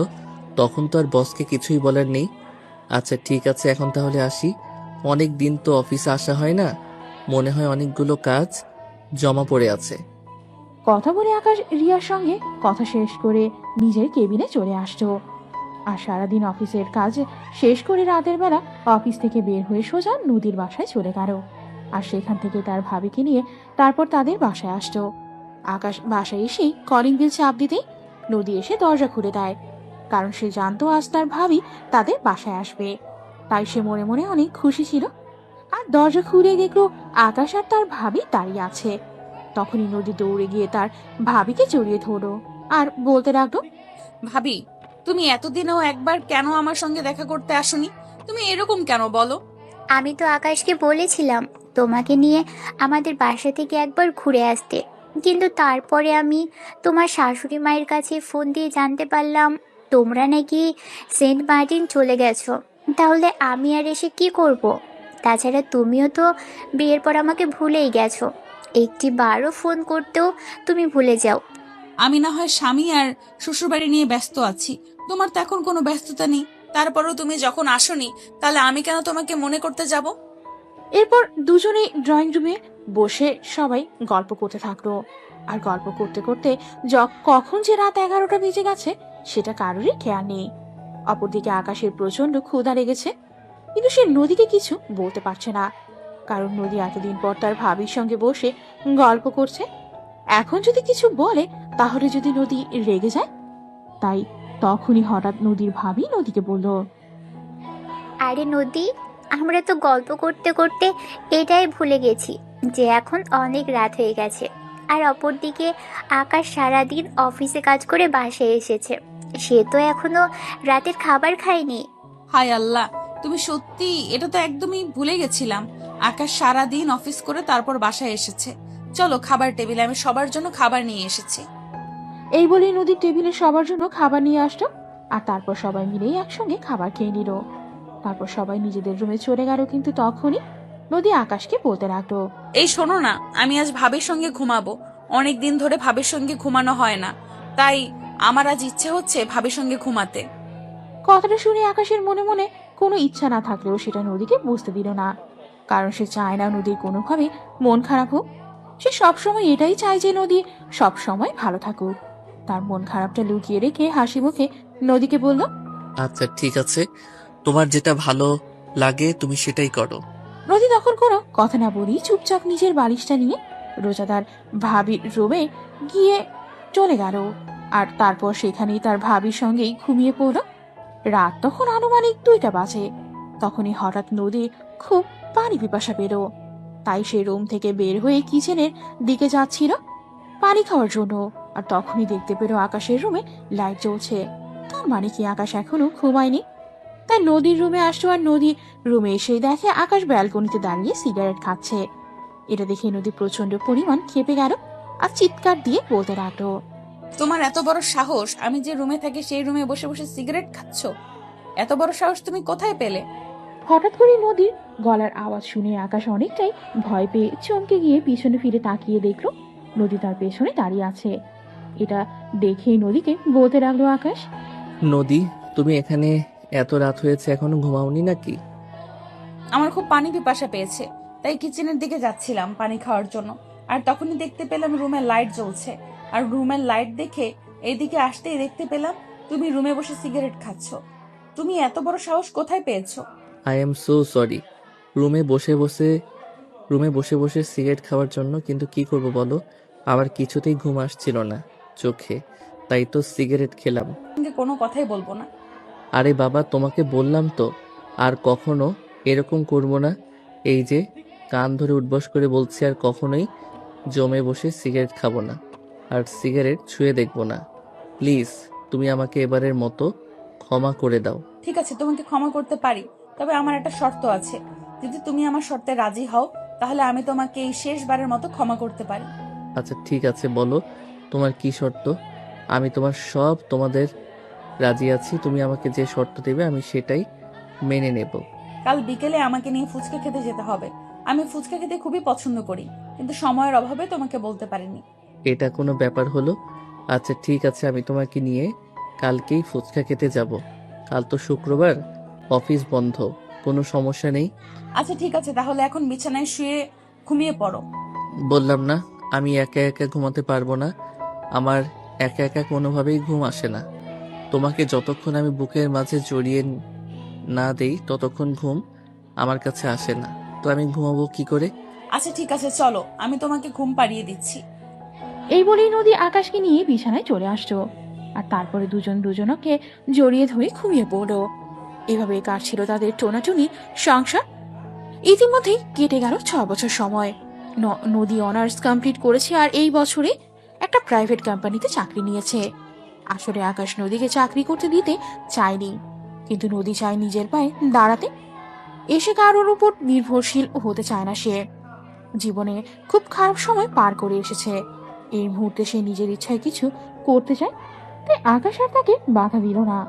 তখন তো আর বসকে কিছুই বলার নেই। আচ্ছা ঠিক আছে, এখন তাহলে আসি। অনেক দিন তো অফিসে আসা হয় না, মনে হয় অনেকগুলো কাজ জমা পড়ে আছে। কথা বলে আকাশ রিয়ার সঙ্গে কথা শেষ করে নিজের কেবিনে চলে আসতো। আর সারাদিন অফিসের কাজ শেষ করে রাতের বেলা অফিস থেকে বের হয়ে সোজা নদীর বাসায় চলে গেল। আর সেখান থেকে তার ভাবিকে নিয়ে তারপর তাদের বাসায় আসতো। আকাশ বাসায় এসেই কলিং বেল চাপ দিতেই নদী এসে দরজা খুলে দেয়, কারণ সে জানতো আজ তার ভাবি তাদের বাসায় আসবে। তাই সে মনে মনে অনেক খুশি ছিল। আর দরজা খুলে দেখলো আকাশ আর তার ভাবি দাঁড়িয়ে আছে। তখনই নদী দৌড়ে গিয়ে তার ভাবিকে জড়িয়ে ধরলো আর বলতে লাগলো, ভাবি, তুমি এতদিনেও একবার কেন আমার সঙ্গে দেখা করতে আসোনি? তুমি এরকম কেন বলো? আমি তো আকাশকে বলেছিলাম তোমাকে নিয়ে আমাদের বাসা থেকে একবার ঘুরে আসতে, কিন্তু তারপরে আমি তোমার শাশুড়ি মায়ের কাছে ফোন দিয়ে জানতে পারলাম তোমরা নাকি সেন্ট মার্টিন চলে গেছো। তাহলে আমি আর এসে কি করব? তাছাড়া তুমিও তো বিয়ের পর আমাকে ভুলেই গেছো, একটি বারও ফোন করতেও তুমি ভুলে যাও। আমি না হয় স্বামী আর শ্বশুরবাড়ি নিয়ে ব্যস্ত আছি, তোমার তো এখন কোনো ব্যস্ততা নেই। তারপরও তুমি যখন আসোনি, তাহলে আমি কেন তোমাকে মনে করতে যাব? এরপর দুজনেই ড্রয়িং রুমে বসে সবাই গল্প করতে থাকলো। আর গল্প করতে করতে কখন যে রাত 11টা বেজে গেছে সেটা কারোরই খেয়াল নেই। অপরদিকে আকাশের প্রচন্ড ক্ষুধা লেগেছে, কিন্তু সে নদীকে কিছু বলতে পারছে না, কারণ নদী এতদিন পর তার ভাবির সঙ্গে বসে গল্প করছে। এখন যদি কিছু বলে তাহলে যদি নদী রেগে যায়। তাই তখনই হঠাৎ নদীর ভাবি নদীকে বলল, আরে নদী, আমরা তো গল্প করতে করতে এটাই ভুলে গেছি যে এখন অনেক রাত হয়ে গেছে। আর অপরদিকে আকাশ সারাদিন অফিসে কাজ করে বাসায় এসেছে, সে তো এখনো রাতের খাবার খায়নি। হায় আল্লাহ, তুমি সত্যি, এটা তো একদমই ভুলে গেছিলাম। আকাশ সারা দিন অফিস করে তারপর বাসায় এসেছে। চলো খাবার টেবিলে, আমি সবার জন্য খাবার নিয়ে এসেছি। এই বলেই নদীর টেবিলে সবার জন্য খাবার নিয়ে আসতো। আর তারপর সবাই মিলেই একসঙ্গে খাবার খেয়ে নিল। তারপর সবাই নিজেদের রুমে চলে গেল, কিন্তু তখনই নদী আকাশকে বলতে লাগলো, এই শোনো না, আমি আজ ভাবির সঙ্গে ঘুমাবো। অনেক দিন ধরে ভাবির সঙ্গে ঘুমানো হয় না, তাই আমার আজ ইচ্ছে হচ্ছে ভাবির সঙ্গে ঘুমাতে। কথাটা শুনে আকাশের মনে মনে কোনো ইচ্ছা না থাকলেও সেটা নদীকে বুঝতে দিল না, কারণ সে চায় না নদীর কোনোভাবে মন খারাপ হোক। সে সবসময় এটাই চায় যে নদী সবসময় ভালো থাকুক। তার মন খারাপটা লুকিয়ে রেখে হাসি মুখে নদীকে বলল, আচ্ছা ঠিক আছে, তোমার যেটা ভালো লাগে তুমি সেটাই করো। নদী তখন কোনো কথা না বলেই চুপচাপ নিজের বালিশটা নিয়ে রোজাদার ভাবির রুমে গিয়ে চলে গেল। আর তারপর সেখানেই তার ভাবির সঙ্গেই ঘুমিয়ে পড়ল। রাত তখন আনুমানিক 2টা বাজে। তখনই হঠাৎ নদী খুব পানি পিপাসা পেল। তাই সে রুম থেকে বের হয়ে কিচেনের দিকে যাচ্ছিল পানি খাওয়ার জন্য। আর তখনই দেখতে পেল আকাশের রুমে লাইট জ্বলছে। তার মানে কি আকাশ এখনো ঘুমায়নি। তাই নদীর রুমে আসলো, আর নদী রুমে এসেই দেখে আকাশ ব্যালকনিতে দাঁড়িয়ে সিগারেট খাচ্ছে। এটা দেখে নদী প্রচন্ড পরিমাণ ক্ষেপে গেল আর চিৎকার দিয়ে বলতে লাগলো, তোমার এত বড় সাহস, আমি যে রুমে থাকি সেই রুমে বসে বসে সিগারেট খাচ্ছ? এত বড় সাহস তুমি কোথায় পেলে? হঠাৎ করে নদীর গলার আওয়াজ শুনে আকাশ অনেকটাই ভয় পেয়ে চমকে গিয়ে পিছনে ফিরে তাকিয়ে দেখলো নদী তার পেছনে দাঁড়িয়ে আছে। এটা দেখেই নদীকে বলতে লাগলো আকাশ, নদী, তুমি এখানে এত রাত হয়েছে এখনো ঘুমাওনি নাকি? আমার খুব পানি পিপাসা পেয়েছে, তাই কিচেনের দিকে যাচ্ছিলাম পানি খাওয়ার জন্য। আর তখনই দেখতে পেলাম রুমের লাইট জ্বলছে। আর রুমের লাইট দেখে এইদিকে আসতেই দেখতে পেলাম তুমি রুমে বসে সিগারেট খাচ্ছ। তুমি এত বড় সাহস কোথায় পেয়েছো? I am so sorry. রুমে বসে বসে সিগারেট খাওয়ার জন্য, কিন্তু কি করব বলো, আমার কিছুতেই ঘুম আসছিল না চোখে, তাই তো সিগারেট খেলাম। সঙ্গে কোনো কথাই বলবো না। আরে বাবা, তোমাকে বললাম তো আর কখনো এরকম করব না। এই যে কান ধরে উঠবস করে বলছি, আর কখনোই জমে বসে সিগারেট খাবো না, আর সিগারেট ছুঁয়ে দেখবো না। প্লিজ তুমি আমাকে এবারের মতো ক্ষমা করে দাও। ঠিক আছে, তোমাকে ক্ষমা করতে পারি, তবে আমার একটা শর্ত আছে। যদি তুমি আমার শর্তে রাজি হও, তাহলে আমি তোমাকে এই শেষবারের মতো ক্ষমা করতে পারি। আচ্ছা ঠিক আছে, বলো তোমার কি শর্ত। আমি তোমাদের রাজি আছি। তুমি আমাকে যে শর্ত দেবে আমি সেটাই মেনে নেব। কাল বিকেলে আমাকে নিয়ে ফুচকা খেতে যেতে হবে। আমি ফুচকা খেতে খুবই পছন্দ করি, কিন্তু সময়ের অভাবে তোমাকে বলতে পারিনি। এটা কোনো ব্যাপার হলো? আচ্ছা ঠিক আছে, আমি তোমাকে নিয়ে কালকেই ফুচকা খেতে যাব। কাল তো শুক্রবার, অফিস বন্ধ, কোনো সমস্যা নেই। আচ্ছা ঠিক আছে, তাহলে এখন বিছানায় শুয়ে ঘুমিয়ে পড়ো। বললাম না আমি একা একা ঘুমাতে পারবো না। আমার একা একা কোনোভাবেই ঘুম আসে না। তোমাকে যতক্ষণ আমি বুকের মাঝে জড়িয়ে না দেই ততক্ষণ ঘুম আমার কাছে আসে না। তো আমি ঘুমাবো কি করে? আচ্ছা ঠিক আছে, চলো আমি তোমাকে ঘুম পাড়িয়ে দিচ্ছি। এই বলেই নদী আকাশকে নিয়ে বিছানায় চলে আসলো, আর তারপরে দুজন দুজনকে জড়িয়ে ধরে ঘুমিয়ে পড়লো। এভাবে কাটছিল তাদের টোনাটুনি সংসার। ইতিমধ্যেই কেটে গেল 6 বছর সময়। নদী অনার্স কমপ্লিট করেছে আর এই বছরে একটা প্রাইভেট কোম্পানিতে চাকরি নিয়েছে। আসলে আকাশ নদীকে চাকরি করতে দিতে চায়নি, কিন্তু নদী চায় নিজের পায়ে দাঁড়াতে। এসে কারোর উপর নির্ভরশীল হতে চায় না সে। জীবনে খুব খারাপ সময় পার করে এসেছে। এই মুহূর্তে সে নিজের ইচ্ছায় কিছু করতে চায়, তাই আকাশ আর তাকে বাধা দিল না।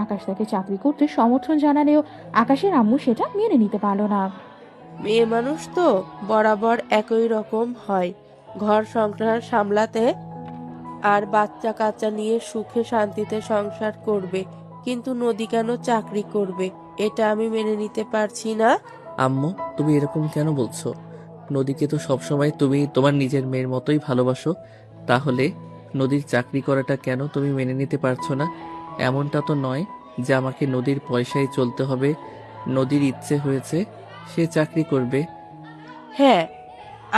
আকাশ তাকে চাকরি করতে সমর্থন জানালেও আকাশের আম্মু সেটা মেনে নিতে পারল না। মেয়ে মানুষ তো বরাবর একই রকম হয়, ঘর সংসার সামলাতে আর বাচ্চা কাচ্চা নিয়ে সুখে শান্তিতে সংসার করবে, কিন্তু নদী কেন চাকরি করবে? এটা আমি মেনে নিতে পারছি না। আম্মু, তুমি এরকম কেন বলছো? নদীকে তো সবসময় তুমি তোমার নিজের মেয়ের মতোই ভালোবাসো। তাহলে নদীর চাকরি করাটা কেন তুমি মেনে নিতে পারছো না? এমনটা তো নয় যে আমাকে নদীর পয়সায় চলতে হবে। নদীর ইচ্ছে হয়েছে, সে চাকরি করবে। হ্যাঁ,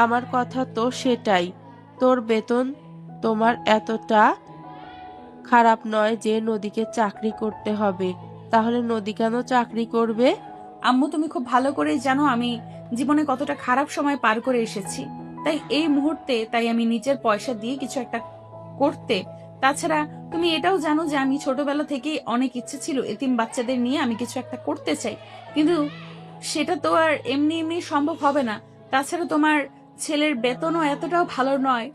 আমার কথা তো সেটাই। তোর বেতন তোমার এতটা খারাপ নয় যে নদীকে চাকরি করতে হবে। তাহলে নদী কেন চাকরি করবে? আম্মু, তুমি খুব ভালো করেই জানো আমি জীবনে কতটা খারাপ সময় পার করে এসেছি। তাই এই মুহূর্তে আমি নিজের পয়সা দিয়ে কিছু একটা করতে। তাছাড়া তুমি এটাও জানো যে আমি ছোটবেলা থেকেই অনেক ইচ্ছে ছিল এতিম বাচ্চাদের নিয়ে আমি কিছু একটা করতে চাই, কিন্তু সেটা তো আর এমনি এমনি সম্ভব হবে না। তাছাড়া তোমার ছেলের বেতনও এতটাও ভালো নয়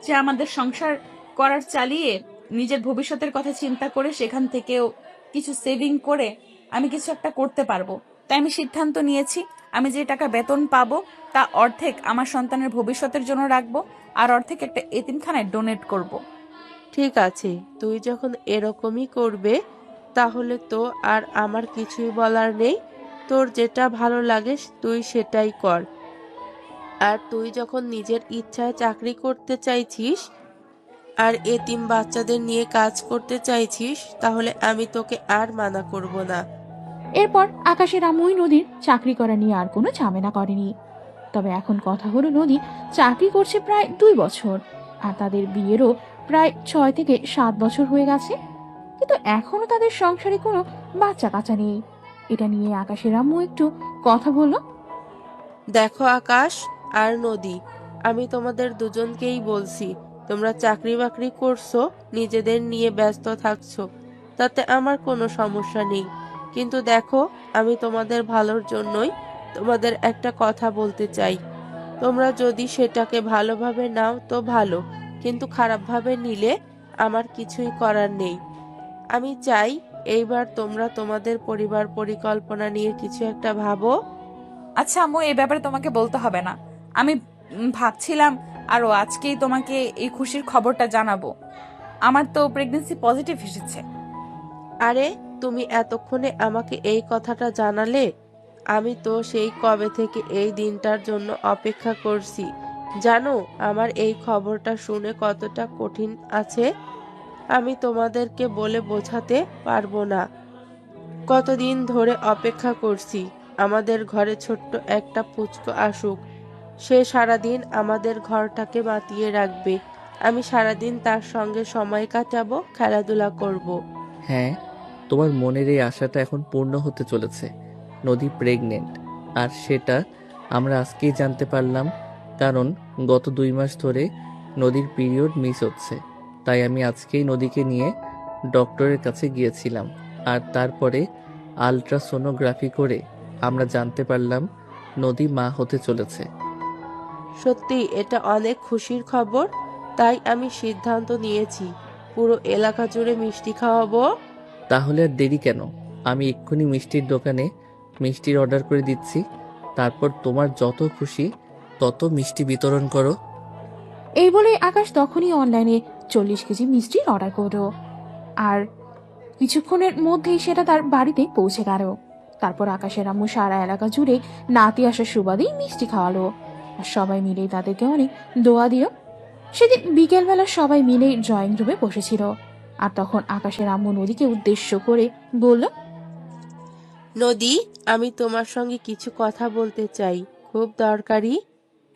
যে আমাদের সংসার করার চালিয়ে নিজের ভবিষ্যতের কথা চিন্তা করে সেখান থেকেও কিছু সেভিং করে আমি কিছু একটা করতে পারবো। তাই আমি সিদ্ধান্ত নিয়েছি, আমি যে টাকা বেতন পাবো তা অর্ধেক আমার সন্তানের ভবিষ্যতের জন্য রাখবো, আর অর্ধেক একটা এতিমখানায় ডোনেট করব। ঠিক আছে, তুই যখন এরকমই করবে তাহলে তো আর আমার কিছুই বলার নেই। তোর যেটা ভালো লাগে তুই সেটাই কর। আর তুই যখন নিজের ইচ্ছায় চাকরি করতে চাইছিস আর এতিম বাচ্চাদের নিয়ে কাজ করতে চাইছিস, তাহলে আমি তোকে আর মানা করব না। এরপর আকাশের আম্মুই নদীর চাকরি করা নিয়ে আর কোনো ঝামেলা করেনি। তবে এখন কথা হলো, নদী চাকরি করছে প্রায় 2 বছর, আর তাদের বিয়েরও প্রায় 6 থেকে 7 বছর হয়ে গেছে, কিন্তু এখনো তাদের সংসারে কোনো বাচ্চা কাচ্চা নেই। এটা নিয়ে আকাশের আম্মু একটু কথা বলল। দেখো আকাশ আর নদী, আমি তোমাদের দুজনকেই বলছি, তোমরা চাকরি বাকরি করছো, নিজেদের নিয়ে ব্যস্ত থাকছো, তাতে আমার কোনো সমস্যা নেই। কিন্তু দেখো, আমি তোমাদের ভালোর জন্যই তোমাদের একটা কথা বলতে চাই। তোমরা যদি সেটাকে ভালোভাবে নাও তো ভালো, কিন্তু খারাপভাবে নিলে আমার কিছুই করার নেই। আমি চাই এইবার তোমরা তোমাদের পরিবার পরিকল্পনা নিয়ে কিছু একটা ভাবো। আচ্ছা আম্মু, এই ব্যাপারে তোমাকে বলতে হবে না। আমি ভাবছিলাম আরো আজকেই তোমাকে এই খুশির খবরটা জানাবো। আমার তো প্রেগন্যান্সি পজিটিভ এসেছে। আরে, তুমি এতক্ষণে আমাকে এই কথাটা জানালে? আমি তো সেই কবে থেকে এই দিনটার জন্য অপেক্ষা করছি। জানো আমার এই খবরটা শুনে কতটা কঠিন আছে, আমি তোমাদেরকে বলে বোঝাতে পারবো না। কতদিন ধরে অপেক্ষা করছি আমাদের ঘরে ছোট্ট একটা পুচকু আসুক। সে সারাদিন আমাদের ঘরটাকে মাতিয়ে রাখবে। আমি সারাদিন তার সঙ্গে সময় কাটাবো, খেলাধুলা করব। হ্যাঁ, তোমার মনের এই আশাটা এখন পূর্ণ হতে চলেছে। নদী প্রেগনেন্ট, আর সেটা আমরা আজকেই জানতে পারলাম, কারণ গত 2 মাস ধরে নদীর পিরিয়ড মিস হচ্ছে। তাই আমি আজকেই নদীকে নিয়ে ডক্টরের কাছে গিয়েছিলাম, আর তারপরে আলট্রাসোনোগ্রাফি করে আমরা জানতে পারলাম নদী মা হতে চলেছে। সত্যি এটা অনেক খুশির খবর। তাই আমি সিদ্ধান্ত নিয়েছি পুরো এলাকা জুড়ে মিষ্টি খাওয়াবো। তাহলে আর দেরি কেন? আমি এক্ষুনি মিষ্টির দোকানে মিষ্টির অর্ডার করে দিচ্ছি। তারপর তোমার যত খুশি তত মিষ্টি বিতরণ করো। এই বলে আকাশ তখনই অনলাইনে 40 কেজি মিষ্টির অর্ডার করলো। আর কিছুক্ষণের মধ্যেই সেটা তার বাড়িতে পৌঁছে গেল। তারপর আকাশের আম্মু সারা এলাকা জুড়ে নাতি আসার সুবাদেই মিষ্টি খাওয়ালো, আর সবাই মিলেই তাদেরকে অনেক দোয়া দিল। সেদিন বিকেলবেলা সবাই মিলে ড্রয়িং রুমে বসেছিল, আর তখন আকাশের আম্মু নদীকে উদ্দেশ্য করে বলল, নদী, আমি তোমার সঙ্গে কিছু কথা বলতে চাই, খুব দরকারি।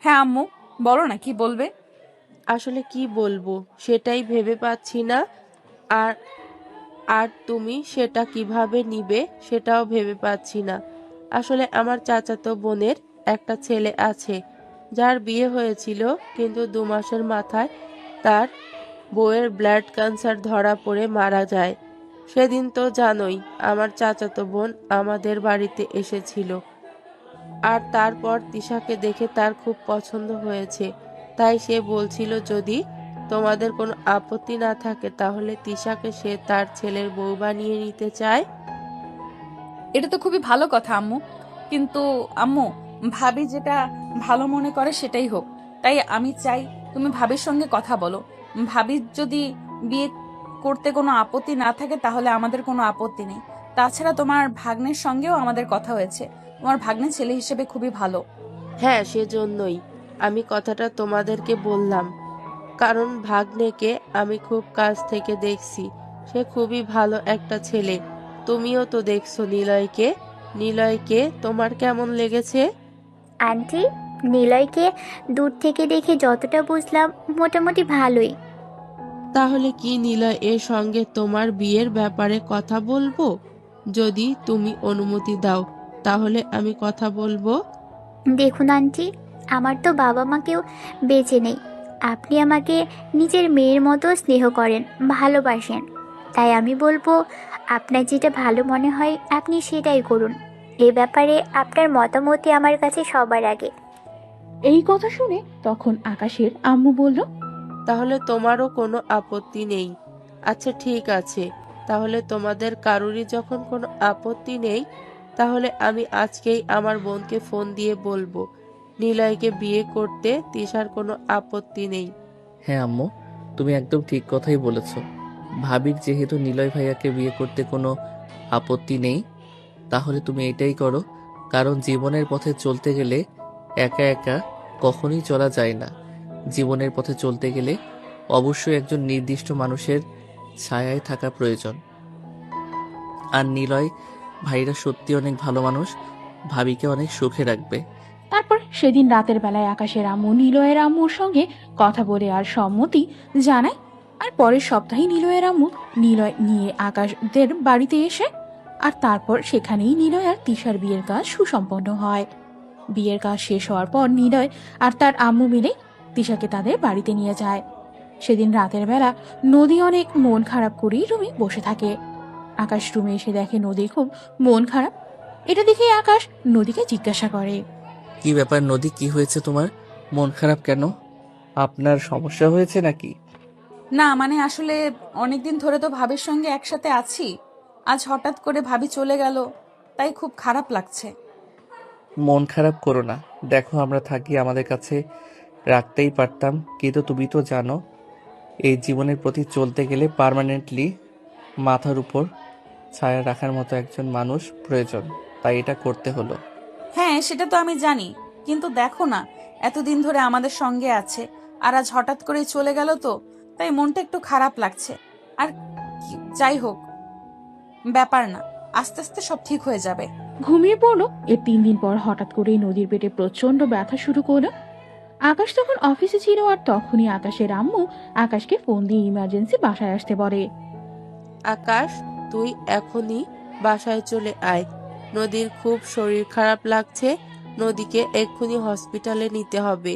হ্যাঁ আম্মু, বলো না কি বলবে। আসলে কি বলবো সেটাই ভেবে পাচ্ছি না, আর আর তুমি সেটা কিভাবে নিবে সেটাও ভেবে পাচ্ছি না। আসলে আমার চাচাতো বোনের একটা ছেলে আছে, যার বিয়ে হয়েছিল, কিন্তু 2 মাসের মাথায় তার বউয়ের ব্লাড ক্যান্সার ধরা পড়ে মারা যায়। সেদিন তো জানোই, আমার চাচাতো বোন আমাদের বাড়িতে এসেছিল, আর তারপর তিশাকে দেখে তার খুব পছন্দ হয়েছে। তাই সে বলছিল যদি তোমাদের কোনো আপত্তি না থাকে তাহলে তিশাকে সে তার ছেলের বউ বানিয়ে নিতে চায়। এটা তো খুবই ভালো কথা আম্মু, কিন্তু আম্মু, ভাবি যেটা ভালো মনে করে সেটাই হোক। তাই আমি চাই তুমি ভাবির সঙ্গে কথা বলো। ভাবির যদি বিয়ে করতে কোনো আপত্তি না থাকে তাহলে আমাদের কোনো আপত্তি নেই। তাছাড়া তোমার ভাগ্নের সঙ্গেও আমাদের কথা হয়েছে, তোমার ভাগ্নের ছেলে হিসেবে খুবই ভালো। হ্যাঁ, সেজন্যই আমি কথাটা তোমাদেরকে বললাম, কারণ ভাগ্নেকে আমি খুব কাছ থেকে দেখছি, সে খুবই ভালো একটা ছেলে। তুমিও তো দেখছো নিলয়কে। নিলয়কে তোমার কেমন লেগেছে? আন্টি, নিলয়কে দূর থেকে দেখে যতটা বুঝলাম মোটামুটি ভালোই। তাহলে কি নিলয় এর সঙ্গে তোমার বিয়ের ব্যাপারে কথা বলবো? যদি তুমি অনুমতি দাও তাহলে আমি কথা বলবো। দেখুন আন্টি, আমার তো বাবা মা কেউ বেঁচে নেই। আপনি আমাকে নিজের মেয়ের মতো স্নেহ করেন, ভালোবাসেন। তাই আমি বলবো, আপনার যেটা ভালো মনে হয় আপনি সেটাই করুন। এ ব্যাপারে আপনার মতামতই আমার কাছে সবার আগে। এই কথা শুনে তখন আকাশের আম্মু বলল, তাহলে তোমারও কোনো আপত্তি নেই? আচ্ছা ঠিক আছে, তাহলে তোমাদের কারোরই যখন কোনো আপত্তি নেই, তাহলে আমি আজকেই আমার বোনকে ফোন দিয়ে বলবো নিলয়কে বিয়ে করতে তিশার কোনো আপত্তি নেই। হ্যাঁ আম্মু, তুমি একদম ঠিক কথাই বলেছ। ভাবির যেহেতু নিলয় ভাইয়াকে বিয়ে করতে কোনো আপত্তি নেই, তাহলে তুমি এটাই করো। কারণ জীবনের পথে চলতে গেলে একা একা কখনোই চলা যায় না। জীবনের পথে চলতে গেলে অবশ্যই একজন নির্দিষ্ট মানুষের ছায়ায় থাকা প্রয়োজন। আর নিলয় ভাইরা সত্যি অনেক ভালো মানুষ, ভাবিকে অনেক সুখে রাখবে। তারপর সেদিন রাতের বেলায় আকাশের আম্মু নিলয়ের আম্মুর সঙ্গে কথা বলে আর সম্মতি জানায়। আর পরের সপ্তাহে নিলয়ের আম্মু নিলয় নিয়ে আকাশদের বাড়িতে এসে, আর তারপর সেখানেই নিলয় আর তিশার বিয়ের কাজ সুসম্পন্ন হয়। বিয়ের কাজ শেষ হওয়ার পর নিলয় আর তার আম্মু মিলে তিশাকে তাদের বাড়িতে নিয়ে যায়। সেদিন রাতের বেলা নদী অনেক মন খারাপ করেই রুমে বসে থাকে। আকাশ রুমে এসে দেখে নদীর খুব মন খারাপ। এটা দেখে আকাশ নদীকে জিজ্ঞাসা করে, কি ব্যাপার নদী, কি হয়েছে তোমার? মন খারাপ কেন? আপনার সমস্যা হয়েছে নাকি? না মানে আসলে অনেকদিন ধরে তো ভাবির সঙ্গে একসাথে আছি, আজ হঠাৎ করে ভাবি চলে গেল, তাই খুব খারাপ লাগছে। মন খারাপ করো না, দেখো আমরা থাকি, আমাদের কাছে রাখতেই পারতাম, কিন্তু তুমি তো জানো এই জীবনের প্রতি চলতে গেলে পার্মানেন্টলি মাথার উপর ছায়া রাখার মতো একজন মানুষ প্রয়োজন, তাই এটা করতে হলো। হ্যাঁ সেটা তো আমি জানি, কিন্তু দেখো না, এতদিন ধরে আমাদের সঙ্গে আছে আর আজ হঠাৎ করে চলে গেল, তো তাই মনটা একটু খারাপ লাগছে। আর যাই হোক, ব্যাপার না, আস্তে আস্তে সব ঠিক হয়ে যাবে। ঘুমিয়ে পড়লো। এর 3 দিন পর হঠাৎ করেই নদীর পেটে প্রচন্ড ব্যথা শুরু করলো। আকাশ তখন অফিসে ছিল, আর তখনই আকাশের আম্মু আকাশকে ফোন দিয়ে ইমার্জেন্সি বাসায় আসতে বলে। আকাশ, তুই এখনই বাসায় চলে আয়, নদীর খুব শরীর খারাপ লাগছে, নদীকে এক্ষুনি হসপিটালে নিতে হবে।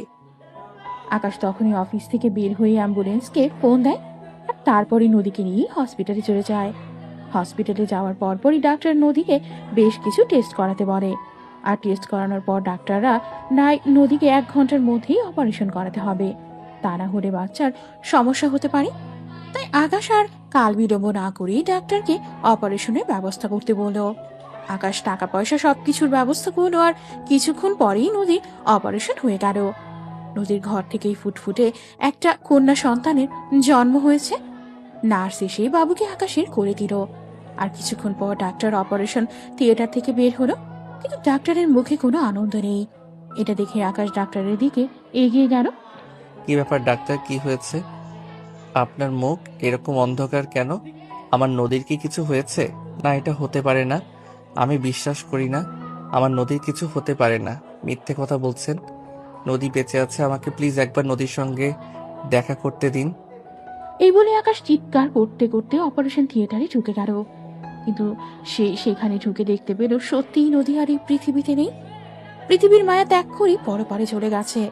আকাশ তখনই অফিস থেকে বের হয়ে অ্যাম্বুলেন্সকে ফোন দেয়, আর তারপরই নদীকে নিয়ে হসপিটালে চলে যায়। হসপিটালে যাওয়ার পরপরই ডাক্তার নদীকে বেশ কিছু টেস্ট করাতে বলে, আর টেস্ট করানোর পর ডাক্তাররা নদীকে 1 ঘন্টার মধ্যেই অপারেশন করাতে হবে, তা না হলে বাচ্চার সমস্যা হতে পারে। তাই আকাশ আর কাল বিলম্ব না করেই ডাক্তারকে অপারেশনের ব্যবস্থা করতে বলল। আকাশ টাকা পয়সা সবকিছুর ব্যবস্থা করলো, আর কিছুক্ষণ পরেই নদীর অপারেশন হয়ে গেল। নদীর ঘর থেকেই ফুটফুটে একটা কন্যা সন্তানের জন্ম হয়েছে। নার্স এসে বাবুকে আকাশের করে দিল। আর কিছুক্ষণ পর ডাক্তার অপারেশন থিয়েটার থেকে বের হলো, কিন্তু ডাক্তারের মুখে কোনো আনন্দ নেই। এটা দেখে আকাশ ডাক্তারের দিকে এগিয়ে গেল। কি ব্যাপার ডাক্তার, কি হয়েছে? আপনার মুখ এরকম অন্ধকার কেন? আমার নদীর কি কিছু হয়েছে? না, এটা হতে পারে না, আমি বিশ্বাস করি না। আমার নদীর কিছু হতে পারে না, মিথ্যে কথা বলছেন। নদী বেঁচে আছে, আমাকে প্লিজ একবার নদীর সঙ্গে দেখা করতে দিন। এই বলে আকাশ চিৎকার করতে করতে অপারেশন থিয়েটারে ঢুকে গেল। কিন্তু সে সেখানে ঢুকে দেখতে পেল সত্যিই নদী আর এই পৃথিবীতে নেই। পৃথিবীর মায়া ত্যাগ করে পরপারে চলে গেছে।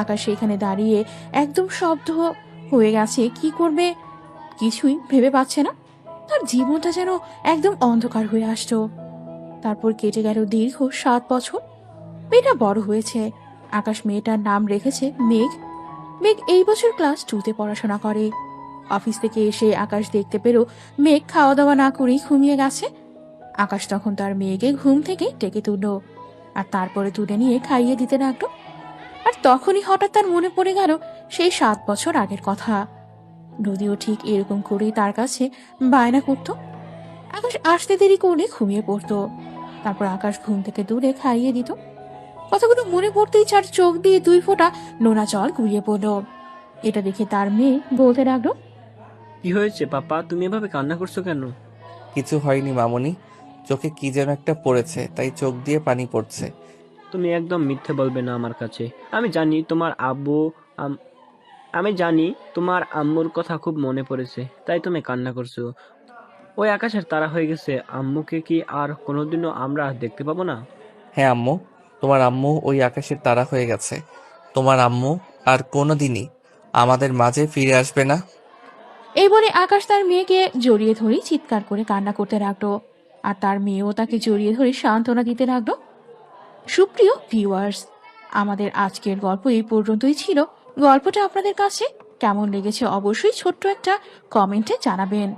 আকাশ সেখানে দাঁড়িয়ে একদম স্তব্ধ হয়ে গেছে। কি করবে কিছুই ভেবে পাচ্ছে না। তার জীবনটা যেন একদম অন্ধকার হয়ে আসতো। তারপর কেটে গেল দীর্ঘ 7 বছর। মেয়েটা বড় হয়েছে। আকাশ মেয়েটার নাম রেখেছে মেঘ। মেঘ এই বছর ক্লাস 2-তে পড়াশোনা করে। অফিস থেকে এসে আকাশ দেখতে পেল মেঘ খাওয়া দাওয়া না করেই ঘুমিয়ে গেছে। আকাশ তখন তার মেয়েকে ঘুম থেকে ডেকে তুলল, আর তারপরে তুলে নিয়ে খাইয়ে দিতে লাগলো। আর তখনই হঠাৎ তার মনে পড়ে গেল সেই 7 বছর আগের কথা। নদীও ঠিক এরকম করেই তার কাছে বায়না করত। আকাশ আসতে দেরি করলে ঘুমিয়ে পড়তো। তারপর আকাশ ঘুম থেকে দূরে খাইয়ে দিত। কতগুলো মনে পড়তেই চার চোখ দিয়ে 2 ফোঁটা নোনা জল গড়িয়ে পড়ল। এটা দেখে তার মেয়ে বলতে লাগলো, কি হয়েছে পাপা, তুমি এভাবে কান্না করছো কেন? কিছু হয়নি মামুনি, চোখে কি যেন একটা পড়েছে, তাই চোখ দিয়ে পানি পড়ছে। তুমি একদম মিথ্যে বলবে না আমার কাছে। আমি জানি তোমার আম্মুর কথা খুব মনে পড়েছে, তাই তুমি কান্না করছো। ওই আকাশের তারা হয়ে গেছে, আম্মুকে কি আর কোনোদিনও আমরা দেখতে পাবো না? হ্যাঁ আম্মু, তোমার আম্মু ওই আকাশের তারা হয়ে গেছে। তোমার আম্মু আর কোনোদিনই আমাদের মাঝে ফিরে আসবে না। এই বলে আকাশ তার মেয়েকে জড়িয়ে ধরে চিৎকার করে কান্না করতে লাগলো। আর তার মেয়েও তাকে জড়িয়ে ধরে সান্ত্বনা দিতে লাগলো। সুপ্রিয় ভিউয়ার্স, আমাদের আজকের গল্প এই পর্যন্তই ছিল। গল্পটা আপনাদের কাছে কেমন লেগেছে অবশ্যই ছোট্ট একটা কমেন্টে জানাবেন।